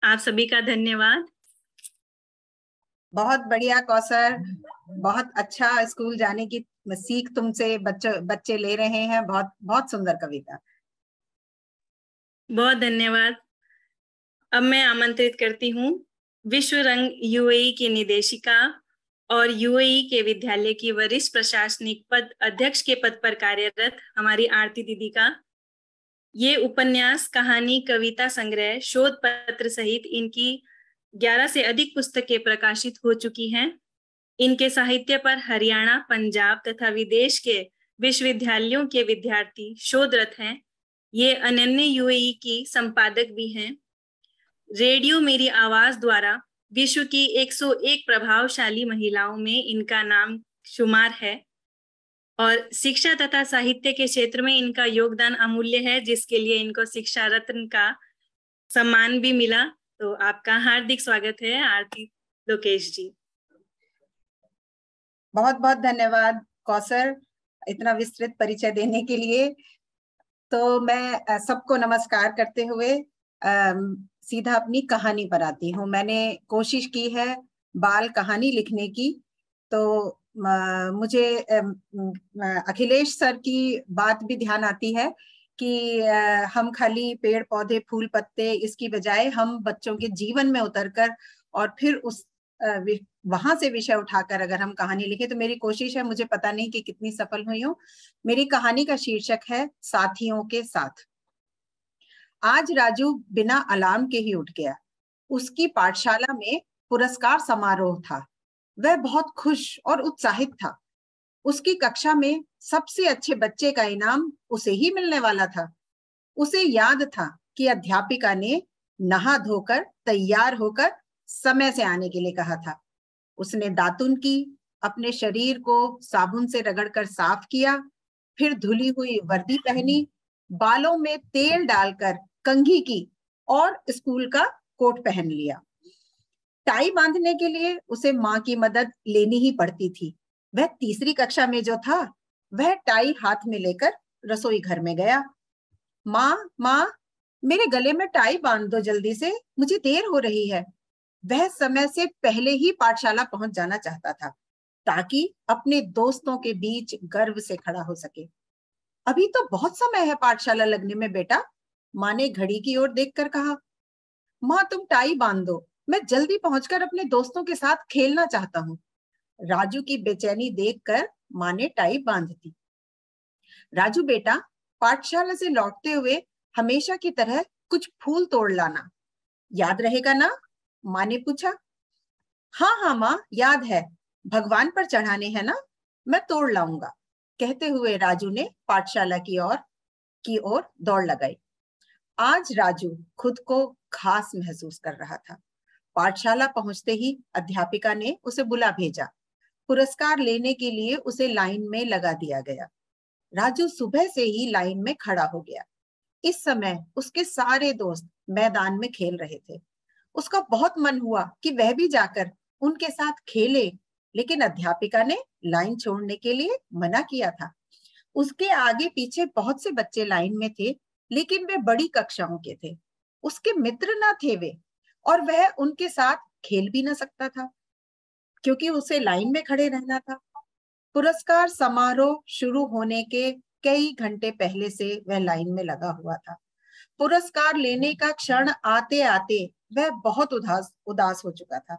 आप सभी का धन्यवाद। बहुत बढ़िया कौसर, बहुत अच्छा स्कूल जाने की सीख तुमसे बच्चे ले रहे हैं। बहुत बहुत सुंदर कविता। बहुत धन्यवाद। अब मैं आमंत्रित करती हूँ विश्व रंग यूएई की निदेशिका और यूएई के विद्यालय की वरिष्ठ प्रशासनिक पद अध्यक्ष के पद पर कार्यरत हमारी आरती दीदी का। ये उपन्यास, कहानी, कविता संग्रह, शोध पत्र सहित इनकी 11 से अधिक पुस्तकें प्रकाशित हो चुकी हैं। इनके साहित्य पर हरियाणा, पंजाब तथा विदेश के विश्वविद्यालयों के विद्यार्थी शोधरत हैं। ये अनन्य यूएई की संपादक भी हैं। रेडियो मेरी आवाज द्वारा विश्व की 101 प्रभावशाली महिलाओं में इनका नाम शुमार है और शिक्षा तथा साहित्य के क्षेत्र में इनका योगदान अमूल्य है, जिसके लिए इनको शिक्षा रत्न का सम्मान भी मिला। तो आपका हार्दिक स्वागत है आरती लोकेश जी। बहुत बहुत धन्यवाद कौसर, इतना विस्तृत परिचय देने के लिए। तो मैं सबको नमस्कार करते हुए सीधा अपनी कहानी पर आती हूँ। मैंने कोशिश की है बाल कहानी लिखने की, तो मुझे अखिलेश सर की बात भी ध्यान आती है कि हम खाली पेड़ पौधे फूल पत्ते इसकी बजाय हम बच्चों के जीवन में उतरकर और फिर उस वहां से विषय उठाकर अगर हम कहानी लिखें, तो मेरी कोशिश है। मुझे पता नहीं कि कितनी सफल हुई हूँ। मेरी कहानी का शीर्षक है साथियों के साथ। आज राजू बिना अलार्म के ही उठ गया। उसकी पाठशाला में पुरस्कार समारोह था। वह बहुत खुश और उत्साहित था। उसकी कक्षा में सबसे अच्छे बच्चे का इनाम उसे ही मिलने वाला था। उसे याद था कि अध्यापिका ने नहा धोकर तैयार होकर समय से आने के लिए कहा था। उसने दातुन की, अपने शरीर को साबुन से रगड़कर साफ किया, फिर धुली हुई वर्दी पहनी, बालों में तेल डालकर कंघी की और स्कूल का कोट पहन लिया। टाई बांधने के लिए उसे माँ की मदद लेनी ही पड़ती थी। वह तीसरी कक्षा में जो था, वह टाई हाथ में लेकर रसोई घर में गया। माँ, मेरे गले में टाई बांध दो जल्दी से, मुझे देर हो रही है। वह समय से पहले ही पाठशाला पहुंच जाना चाहता था ताकि अपने दोस्तों के बीच गर्व से खड़ा हो सके। अभी तो बहुत समय है पाठशाला लगने में बेटा, माँ ने घड़ी की ओर देखकर कहा। माँ, तुम टाई बांध दो, मैं जल्दी पहुंचकर अपने दोस्तों के साथ खेलना चाहता हूँ। राजू की बेचैनी देखकर माँ ने टाई बांध दी। राजू बेटा, पाठशाला से लौटते हुए हमेशा की तरह कुछ फूल तोड़ लाना, याद रहेगा ना? माँ ने पूछा। हाँ माँ, याद है, भगवान पर चढ़ाने हैं ना, मैं तोड़ लाऊंगा, कहते हुए राजू ने पाठशाला की ओर दौड़ लगाई। आज राजू खुद को खास महसूस कर रहा था। पाठशाला पहुंचते ही अध्यापिका ने उसे बुला भेजा। पुरस्कार लेने के लिए उसे लाइन में लगा दिया गया। राजू सुबह से ही लाइन में खड़ा हो गया। इस समय उसके सारे दोस्त मैदान में खेल रहे थे। उसका बहुत मन हुआ कि वह भी जाकर उनके साथ खेले, लेकिन अध्यापिका ने लाइन छोड़ने के लिए मना किया था। उसके आगे पीछे बहुत से बच्चे लाइन में थे, लेकिन वे बड़ी कक्षाओं के थे। उसके मित्र न थे वे, और वह उनके साथ खेल भी न सकता था क्योंकि उसे लाइन में खड़े रहना था। पुरस्कार समारोह शुरू होने के कई घंटे पहले से वह लाइन में लगा हुआ था। पुरस्कार लेने का क्षण आते आते वह बहुत उदास हो चुका था।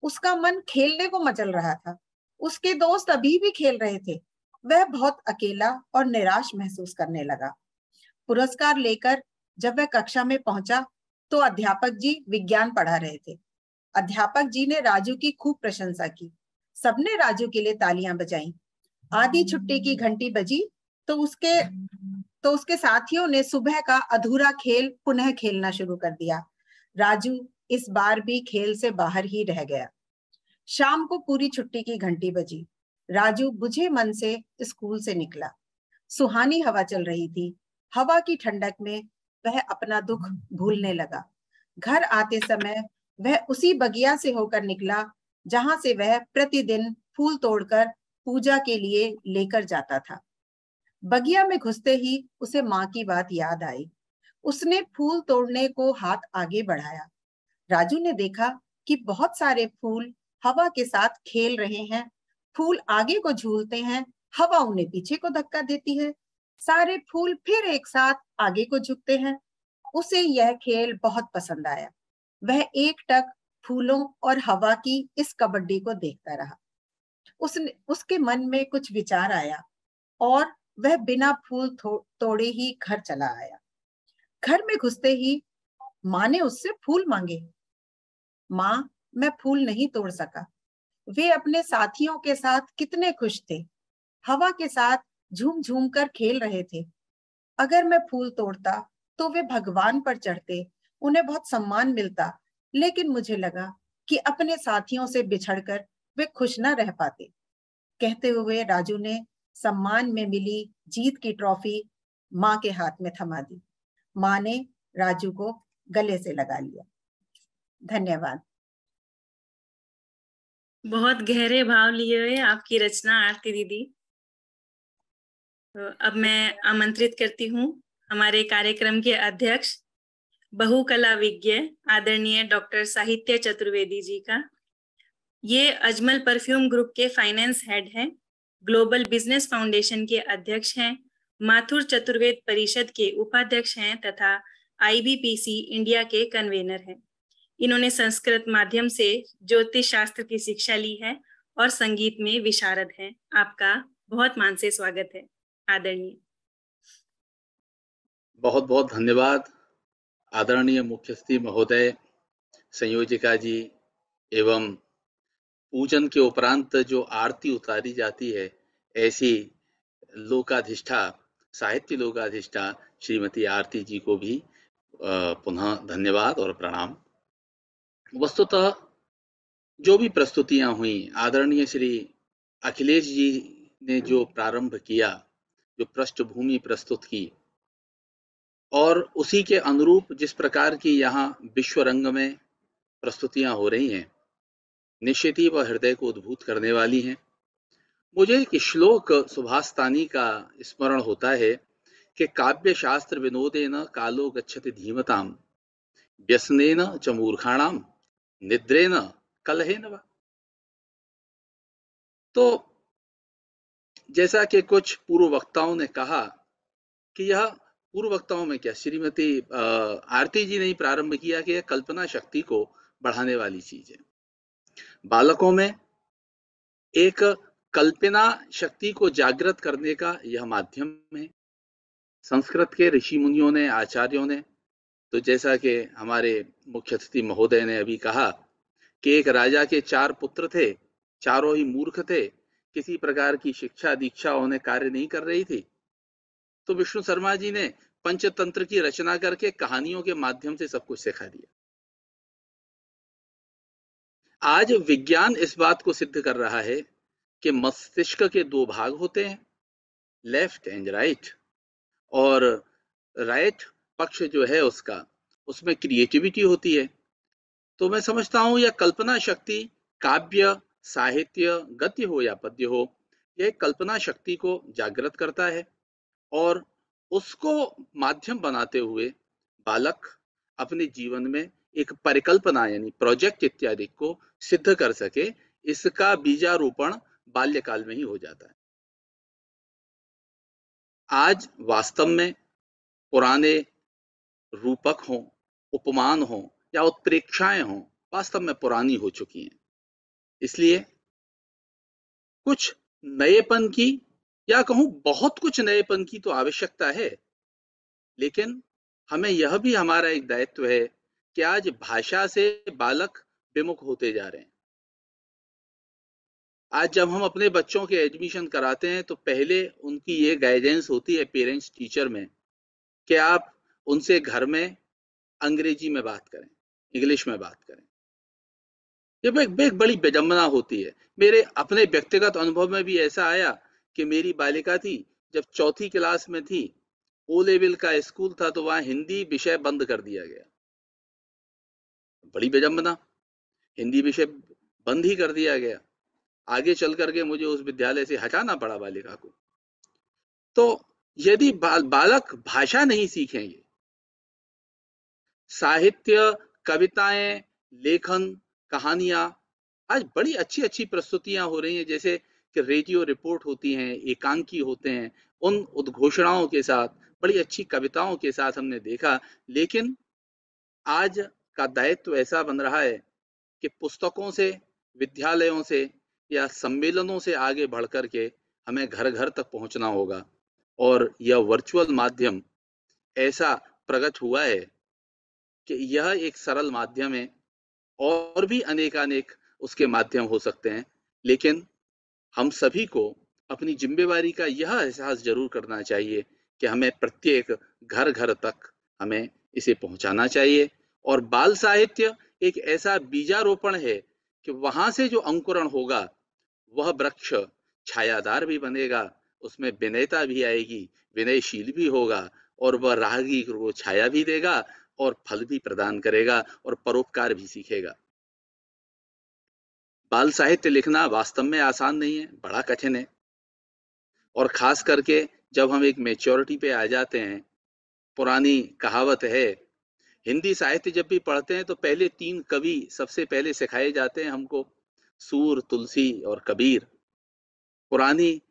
उसका मन खेलने को मचल रहा था। उसके दोस्त अभी भी खेल रहे थे। वह बहुत अकेला और निराश महसूस करने लगा। पुरस्कार लेकर जब वह कक्षा में पहुंचा तो अध्यापक जी विज्ञान पढ़ा रहे थे। अध्यापक जी ने राजू की खूब प्रशंसा की। सबने राजू के लिए तालियां बजाईं। आधी छुट्टी की घंटी बजी तो उसके साथियों ने सुबह का अधूरा खेल पुनः खेलना शुरू कर दिया। राजू इस बार भी खेल से बाहर ही रह गया। शाम को पूरी छुट्टी की घंटी बजी। राजू बुझे मन से स्कूल से निकला। सुहानी हवा चल रही थी। हवा की ठंडक में वह अपना दुख भूलने लगा। घर आते समय वह उसी बगिया से होकर निकला जहां से वह प्रतिदिन फूल तोड़कर पूजा के लिए लेकर जाता था। बगिया में घुसते ही उसे माँ की बात याद आई। उसने फूल तोड़ने को हाथ आगे बढ़ाया। राजू ने देखा कि बहुत सारे फूल हवा के साथ खेल रहे हैं। फूल आगे को झूलते हैं, हवा उन्हें पीछे को धक्का देती है। सारे फूल फिर एक साथ आगे को झुकते हैं। उसे यह खेल बहुत पसंद आया। वह एकटक फूलों और हवा की इस कबड्डी को देखता रहा। उसके मन में कुछ विचार आया और वह बिना फूल तोड़े ही घर चला आया। घर में घुसते ही माँ ने उससे फूल मांगे। माँ, मैं फूल नहीं तोड़ सका। वे अपने साथियों के साथ कितने खुश थे। हवा के साथ झूम झूम कर खेल रहे थे। अगर मैं फूल तोड़ता तो वे भगवान पर चढ़ते, उन्हें बहुत सम्मान मिलता। लेकिन मुझे लगा कि अपने साथियों से बिछड़कर वे खुश न रह पाते। कहते हुए राजू ने सम्मान में मिली जीत की ट्रॉफी माँ के हाथ में थमा दी। माँ ने राजू को गले से लगा लिया। धन्यवाद। बहुत गहरे भाव लिए हुए आपकी रचना आरती दीदी। तो अब मैं आमंत्रित करती हूँ हमारे कार्यक्रम के अध्यक्ष बहुकला विज्ञ आदरणीय डॉक्टर साहित्य चतुर्वेदी जी का। ये अजमल परफ्यूम ग्रुप के फाइनेंस हेड हैं, ग्लोबल बिजनेस फाउंडेशन के अध्यक्ष हैं, माथुर चतुर्वेद परिषद के उपाध्यक्ष हैं तथा IBPC इंडिया के कन्वेनर हैं। इन्होंने संस्कृत माध्यम से ज्योतिष शास्त्र की शिक्षा ली है और संगीत में विशारद हैं। आपका बहुत मान से स्वागत है आदरणीय। बहुत बहुत धन्यवाद आदरणीय मुख्यस्थी महोदय, संयोजिका जी एवं पूजन के उपरांत जो आरती उतारी जाती है ऐसी लोकाधिष्ठा, साहित्य लोकाधिष्ठा श्रीमती आरती जी को भी पुनः धन्यवाद और प्रणाम। वस्तुतः जो भी प्रस्तुतियां हुई, आदरणीय श्री अखिलेश जी ने जो प्रारंभ किया, जो पृष्ठभूमि प्रस्तुत की और उसी के अनुरूप जिस प्रकार की यहाँ विश्व रंग में प्रस्तुतियां हो रही हैं, निश्चित ही वह हृदय को उद्भूत करने वाली हैं। मुझे एक श्लोक सुभाषतानी का स्मरण होता है कि काव्य शास्त्र विनोदेन कालो गच्छति धीमताम व्यसनेन च मूर्खाणाम निद्रेन कलहेन वा। तो जैसा कि कुछ पूर्व वक्ताओं ने कहा कि यह पूर्व वक्ताओं में क्या श्रीमती आरती जी ने ही प्रारंभ किया कि यह कल्पना शक्ति को बढ़ाने वाली चीज है। बालकों में एक कल्पना शक्ति को जागृत करने का यह माध्यम है। संस्कृत के ऋषि मुनियों ने, आचार्यों ने, तो जैसा कि हमारे मुख्य अतिथि महोदय ने अभी कहा कि एक राजा के 4 पुत्र थे, चारों ही मूर्ख थे, किसी प्रकार की शिक्षा दीक्षा उन्हें कार्य नहीं कर रही थी। तो विष्णु शर्मा जी ने पंचतंत्र की रचना करके कहानियों के माध्यम से सब कुछ सिखा दिया। आज विज्ञान इस बात को सिद्ध कर रहा है कि मस्तिष्क के 2 भाग होते हैं, लेफ्ट एंड राइट, और राइट पक्ष जो है उसका, उसमें क्रिएटिविटी होती है। तो मैं समझता हूं यह कल्पना शक्ति, काव्य, साहित्य, गद्य हो या पद्य हो, यह कल्पना शक्ति को जागृत करता है और उसको माध्यम बनाते हुए बालक अपने जीवन में एक परिकल्पना यानी प्रोजेक्ट इत्यादि को सिद्ध कर सके, इसका बीजारोपण बाल्यकाल में ही हो जाता है। आज वास्तव में पुराने रूपक हों, उपमान हों या उत्प्रेक्षाएं हों, वास्तव में पुरानी हो चुकी हैं। इसलिए कुछ नएपन की, या कहूं बहुत कुछ नएपन की तो आवश्यकता है, लेकिन हमें यह भी हमारा एक दायित्व है कि आज भाषा से बालक विमुख होते जा रहे हैं। आज जब हम अपने बच्चों के एडमिशन कराते हैं तो पहले उनकी ये गाइडेंस होती है पेरेंट्स टीचर में कि आप उनसे घर में अंग्रेजी में बात करें, इंग्लिश में बात करें। ये एक बड़ी विडंबना होती है। मेरे अपने व्यक्तिगत अनुभव में भी ऐसा आया कि मेरी बालिका थी, जब 4th क्लास में थी, ओ लेवल का स्कूल था, तो वहां हिंदी विषय बंद कर दिया गया। बड़ी विडंबना, हिंदी विषय बंद ही कर दिया गया। आगे चल करके मुझे उस विद्यालय से हटाना पड़ा बालिका को। तो यदि बालक भाषा नहीं सीखेंगे, साहित्य, कविताएं, लेखन, कहानियां, आज बड़ी अच्छी अच्छी प्रस्तुतियां हो रही हैं, जैसे कि रेडियो रिपोर्ट होती हैं, एकांकी होते हैं, उन उद्घोषणाओं के साथ, बड़ी अच्छी कविताओं के साथ हमने देखा। लेकिन आज का दायित्व ऐसा बन रहा है कि पुस्तकों से, विद्यालयों से या सम्मेलनों से आगे बढ़ करके हमें घर घर तक पहुंचना होगा। और यह वर्चुअल माध्यम ऐसा प्रकट हुआ है कि यह एक सरल माध्यम है, और भी अनेकानेक उसके माध्यम हो सकते हैं, लेकिन हम सभी को अपनी जिम्मेवारी का यह एहसास जरूर करना चाहिए कि हमें प्रत्येक घर घर तक हमें इसे पहुंचाना चाहिए। और बाल साहित्य एक ऐसा बीजारोपण है कि वहां से जो अंकुरण होगा वह वृक्ष छायादार भी बनेगा, उसमें विनयता भी आएगी, विनयशील भी होगा, और वह राहगीर को छाया भी देगा और फल भी प्रदान करेगा और परोपकार भी सीखेगा। बाल साहित्य लिखना वास्तव में आसान नहीं है, बड़ा कठिन है। और खास करके जब हम एक मैच्योरिटी पे आ जाते हैं, पुरानी कहावत है, हिंदी साहित्य जब भी पढ़ते हैं तो पहले 3 कवि सबसे पहले सिखाए जाते हैं हमको, सूर, तुलसी और कबीर। पुरानी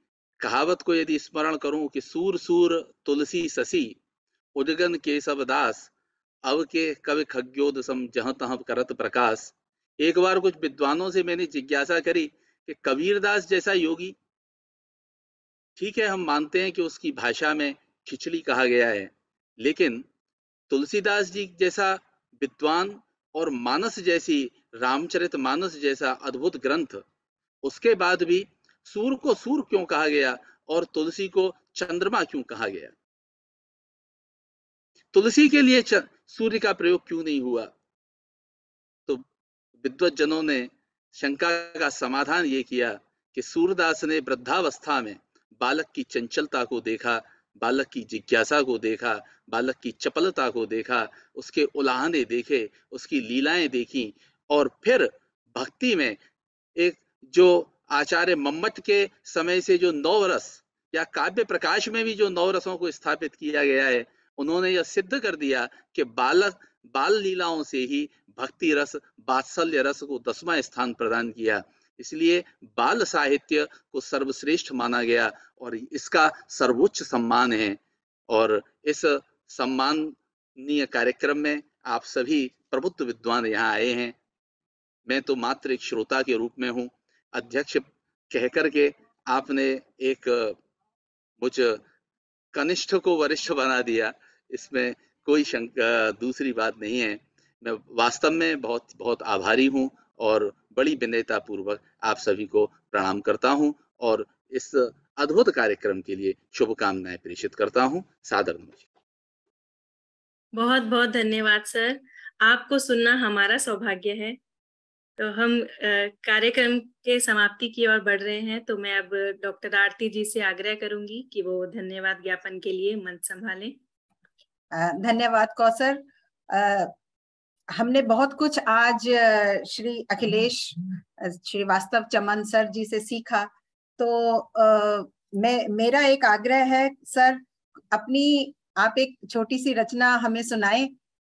कहावत को यदि स्मरण करूं कि सूर सूर तुलसी ससी, उदगन केशव दास, अब के कवि खग्योद सम जहां तहां करत प्रकाश। एक बार कुछ विद्वानों से मैंने जिज्ञासा करी कि कबीरदास जैसा योगी, ठीक है हम मानते हैं कि उसकी भाषा में खिचड़ी कहा गया है, लेकिन तुलसीदास जी जैसा विद्वान और मानस जैसी, रामचरित मानस जैसा अद्भुत ग्रंथ, उसके बाद भी सूर को सूर क्यों कहा गया और तुलसी को चंद्रमा क्यों कहा गया? तुलसी के लिए सूर्य का प्रयोग क्यों नहीं हुआ? तो विद्वज्जनों ने शंका का समाधान ये किया कि सूरदास ने वृद्धावस्था में बालक की चंचलता को देखा, बालक की जिज्ञासा को देखा, बालक की चपलता को देखा, उसके उलाहने देखे, उसकी लीलाएं देखी, और फिर भक्ति में एक जो आचार्य मम्मट के समय से जो 9 रस, या काव्य प्रकाश में भी जो 9 रसों को स्थापित किया गया है, उन्होंने यह सिद्ध कर दिया कि बाल लीलाओं से ही भक्ति रस, वात्सल्य रस को 10वां स्थान प्रदान किया। इसलिए बाल साहित्य को सर्वश्रेष्ठ माना गया और इसका सर्वोच्च सम्मान है। और इस सम्माननीय कार्यक्रम में आप सभी प्रबुद्ध विद्वान यहाँ आए हैं। मैं तो मात्र एक श्रोता के रूप में हूँ। अध्यक्ष कहकर के आपने एक मुझ कनिष्ठ को वरिष्ठ बना दिया, इसमें कोई दूसरी बात नहीं है। मैं वास्तव में बहुत बहुत आभारी हूँ और बड़ी विनयता पूर्वक आप सभी को प्रणाम करता हूँ और इस अद्भुत कार्यक्रम के लिए शुभकामनाएं प्रेषित करता हूँ। सादर नमस्कार। बहुत बहुत धन्यवाद सर, आपको सुनना हमारा सौभाग्य है। तो हम कार्यक्रम के समाप्ति की ओर बढ़ रहे हैं, तो मैं अब डॉक्टर आरती जी से आग्रह करूंगी कि वो धन्यवाद ज्ञापन के लिए मंच संभालें। धन्यवाद कौसर। हमने बहुत कुछ आज श्री अखिलेश श्रीवास्तव चमन सर जी से सीखा। तो मेरा एक आग्रह है सर, आप एक छोटी सी रचना हमें सुनाएं,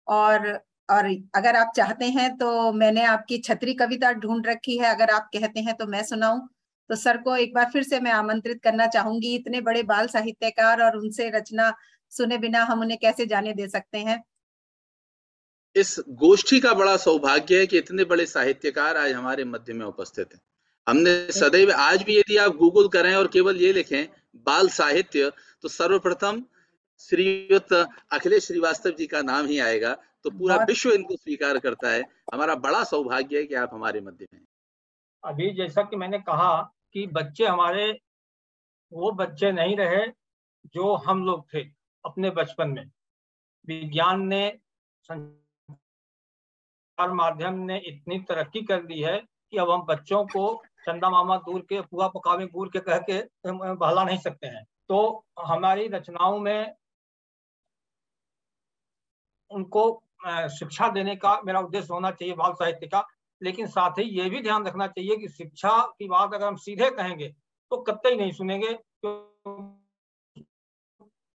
और अगर आप चाहते हैं तो मैंने आपकी छतरी कविता ढूंढ रखी है, अगर आप कहते हैं तो मैं सुनाऊं। तो सर को एक बार फिर से मैं आमंत्रित करना चाहूंगी। इतने बड़े बाल साहित्यकार और उनसे रचना सुने बिना हम उन्हें कैसे जाने दे सकते हैं। इस गोष्ठी का बड़ा सौभाग्य है कि इतने बड़े साहित्यकार आज हमारे मध्य में उपस्थित हैं। हमने सदैव, आज भी यदि आप गूगल करें और केवल ये लिखें बाल साहित्य, तो सर्वप्रथम श्रीयुत अखिलेश श्रीवास्तव जी का नाम ही आएगा, तो पूरा विश्व इनको स्वीकार करता है। हमारा बड़ा सौभाग्य है कि आप हमारे मध्य में हैं। अभी जैसा कि मैंने कहा कि बच्चे हमारे वो बच्चे नहीं रहे जो हम लोग थे अपने बचपन में। विज्ञान ने, संचार माध्यम ने इतनी तरक्की कर दी है कि अब हम बच्चों को चंदा मामा दूर के पुआ पकावे गुड़ के कह के बहला नहीं सकते हैं। तो हमारी रचनाओं में उनको शिक्षा देने का मेरा उद्देश्य होना चाहिए, बाल साहित्य का। लेकिन साथ ही ये भी ध्यान रखना चाहिए कि शिक्षा की बात अगर हम सीधे कहेंगे तो कतई नहीं सुनेंगे, तो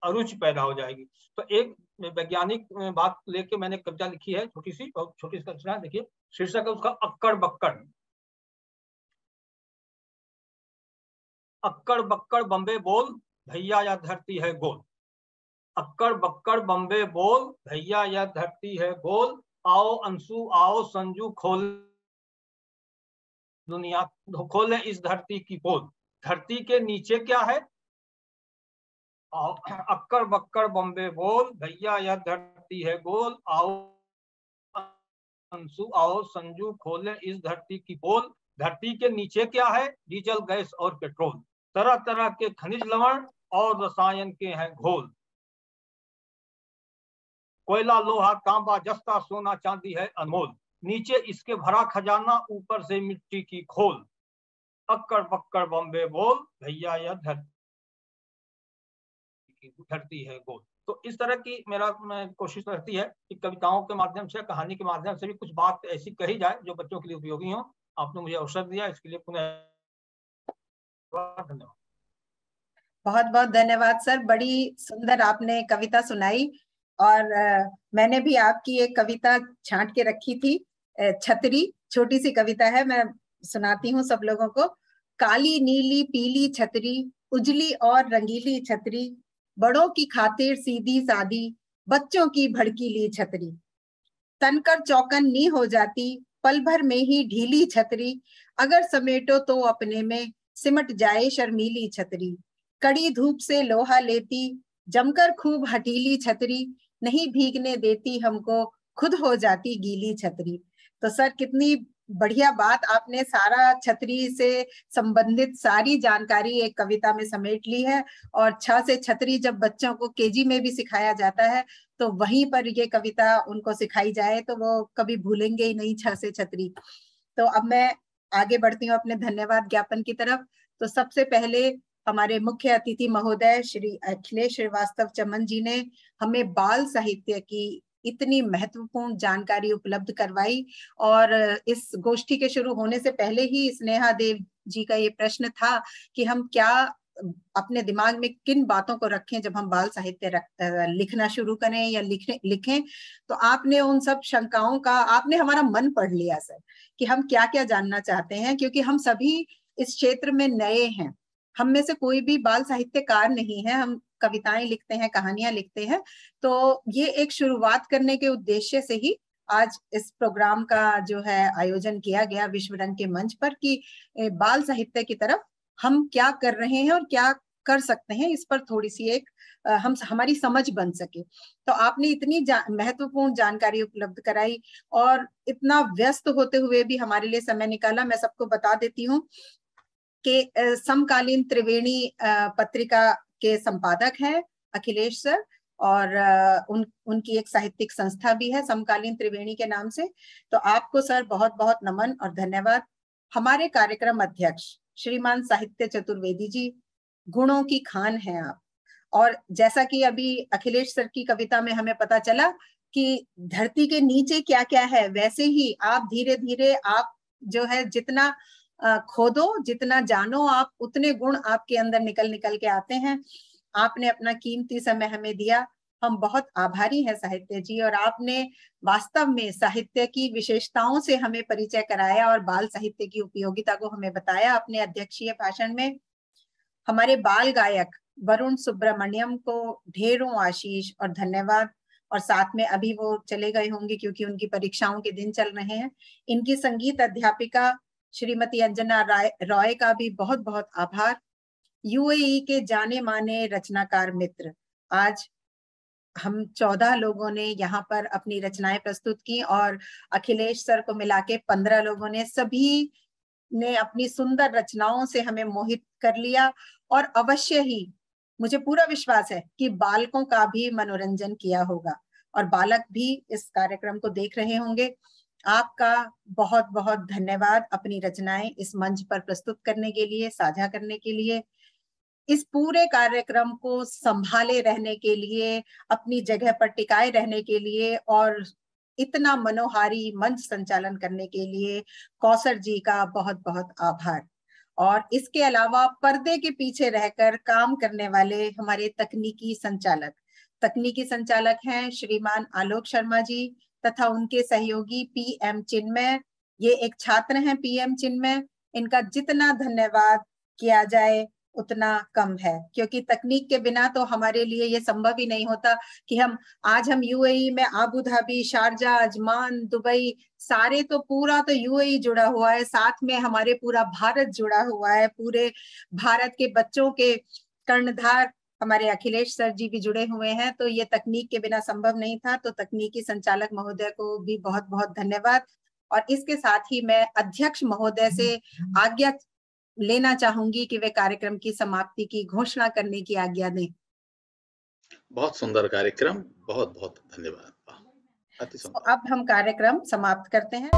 अरुचि पैदा हो जाएगी। तो एक वैज्ञानिक बात लेके मैंने कविता लिखी है, छोटी सी, बहुत छोटी सी रचना, देखिए शीर्षक है उसका अक्कड़ बक्कड़। अक्कड़ बक्कड़ बम्बे बोल, भैया या धरती है गोल। अक्कड़ बक्कड़ बम्बे बोल, भैया या धरती है गोल। आओ अंशु आओ संजू, खोल दुनिया, खोले इस धरती की पोल। धरती के नीचे क्या है? अक्कड़ बक्कड़ बम्बे बोल, भैया या धरती है गोल। आओ अंशु आओ संजू, खोले इस धरती की पोल। धरती के नीचे क्या है? डीजल गैस और पेट्रोल, तरह तरह के खनिज लवण और रसायन के हैं घोल। कोयला लोहा तांबा जस्ता सोना चांदी है अनमोल। नीचे इसके भरा खजाना, ऊपर से मिट्टी की खोल। अक्कड़ बक्कड़ बम्बे बोल, भैया या धरती है गोल। तो इस तरह की मेरा कोशिश रहती है कि कविताओं के माध्यम से, कहानी के माध्यम से भी कुछ बात ऐसी कही जाए जो बच्चों के लिए उपयोगी हो। आपने मुझे अवसर दिया, इसके लिए पुनः धन्यवाद। बहुत बहुत धन्यवाद सर, बड़ी सुंदर आपने कविता सुनाई। और मैंने भी आपकी एक कविता छांट के रखी थी, छतरी, छोटी सी कविता है, मैं सुनाती हूँ सब लोगों को। काली नीली पीली छतरी, उजली और रंगीली छतरी, बड़ों की खातिर सीधी सादी, बच्चों की भड़कीली छतरी। तनकर चौकन्नी हो जाती, पल भर में ही ढीली छतरी, अगर समेटो तो अपने में सिमट जाए शर्मीली छतरी। कड़ी धूप से लोहा लेती, जमकर खूब हटीली छतरी, नहीं भीगने देती हमको, खुद हो जाती गीली छतरी। तो सर कितनी बढ़िया बात आपने सारा छतरी से संबंधित सारी जानकारी एक कविता में समेट ली है। और 6 से छतरी जब बच्चों को केजी में भी सिखाया जाता है तो वहीं पर ये कविता उनको सिखाई जाए तो वो कभी भूलेंगे ही नहीं 6 से छतरी। तो अब मैं आगे बढ़ती हूँ अपने धन्यवाद ज्ञापन की तरफ। तो सबसे पहले हमारे मुख्य अतिथि महोदय श्री अखिलेश श्रीवास्तव चमन जी ने हमें बाल साहित्य की इतनी महत्वपूर्ण जानकारी उपलब्ध करवाई। और इस गोष्ठी के शुरू होने से पहले ही स्नेहा देव जी का ये प्रश्न था कि हम क्या अपने दिमाग में किन बातों को रखें जब हम बाल साहित्य लिखना शुरू करें या लिखें। तो आपने उन सब शंकाओं का, आपने हमारा मन पढ़ लिया सर कि हम क्या क्या जानना चाहते हैं, क्योंकि हम सभी इस क्षेत्र में नए हैं। हम में से कोई भी बाल साहित्यकार नहीं है, हम कविताएं लिखते हैं, कहानियां लिखते हैं। तो ये एक शुरुआत करने के उद्देश्य से ही आज इस प्रोग्राम का जो है आयोजन किया गया विश्व रंग के मंच पर, कि बाल साहित्य की तरफ हम क्या कर रहे हैं और क्या कर सकते हैं, इस पर थोड़ी सी एक हमारी समझ बन सके। तो आपने इतनी महत्वपूर्ण जानकारी उपलब्ध कराई और इतना व्यस्त होते हुए भी हमारे लिए समय निकाला। मैं सबको बता देती हूँ कि समकालीन त्रिवेणी पत्रिका के संपादक हैं अखिलेश सर, और उनकी एक साहित्यिक संस्था भी है समकालीन त्रिवेणी के नाम से। तो आपको सर बहुत बहुत नमन और धन्यवाद। हमारे कार्यक्रम अध्यक्ष श्रीमान साहित्य चतुर्वेदी जी, गुणों की खान हैं आप। और जैसा कि अभी अखिलेश सर की कविता में हमें पता चला कि धरती के नीचे क्या क्या है, वैसे ही आप धीरे धीरे आप जो है जितना खोदो, जितना जानो आप, उतने गुण आपके अंदर निकल निकल के आते हैं। आपने अपना कीमती समय हमें दिया, हम बहुत आभारी हैं साहित्य जी। और आपने वास्तव में साहित्य की विशेषताओं से हमें परिचय कराया और बाल साहित्य की उपयोगिता को हमें बताया अपने अध्यक्षीय भाषण में। हमारे बाल गायक वरुण सुब्रमण्यम को ढेरों आशीष और धन्यवाद। और साथ में अभी वो चले गए होंगे क्योंकि उनकी परीक्षाओं के दिन चल रहे हैं। इनकी संगीत अध्यापिका श्रीमती अंजना रॉय का भी बहुत बहुत आभार। यूएई के जाने माने रचनाकार मित्र, आज हम 14 लोगों ने यहाँ पर अपनी रचनाएं प्रस्तुत की और अखिलेश सर को मिला के 15 लोगों ने, सभी ने अपनी सुंदर रचनाओं से हमें मोहित कर लिया। और अवश्य ही मुझे पूरा विश्वास है कि बालकों का भी मनोरंजन किया होगा और बालक भी इस कार्यक्रम को देख रहे होंगे। आपका बहुत बहुत धन्यवाद अपनी रचनाएं इस मंच पर प्रस्तुत करने के लिए, साझा करने के लिए, इस पूरे कार्यक्रम को संभाले रहने के लिए, अपनी जगह पर टिकाए रहने के लिए और इतना मनोहारी मंच संचालन करने के लिए कौसर जी का बहुत बहुत आभार। और इसके अलावा पर्दे के पीछे रहकर काम करने वाले हमारे तकनीकी संचालक हैं श्रीमान आलोक शर्मा जी तथा उनके सहयोगी पीएम चिन्मय। ये एक छात्र हैं पीएम चिन्मय, इनका जितना धन्यवाद किया जाए उतना कम है, क्योंकि तकनीक के बिना तो हमारे लिए ये संभव ही नहीं होता कि आज हम यूएई में Abu Dhabi, Sharjah, Ajman, Dubai, सारे तो पूरा तो यूएई जुड़ा हुआ है, साथ में हमारे पूरा भारत जुड़ा हुआ है, पूरे भारत के बच्चों के कर्णधार हमारे अखिलेश सर जी भी जुड़े हुए हैं, तो ये तकनीक के बिना संभव नहीं था। तो तकनीकी संचालक महोदय को भी बहुत बहुत धन्यवाद। और इसके साथ ही मैं अध्यक्ष महोदय से आज्ञा लेना चाहूंगी कि वे कार्यक्रम की समाप्ति की घोषणा करने की आज्ञा दें। बहुत सुंदर कार्यक्रम, बहुत बहुत धन्यवाद। अति सुंदर। अब हम कार्यक्रम समाप्त करते हैं।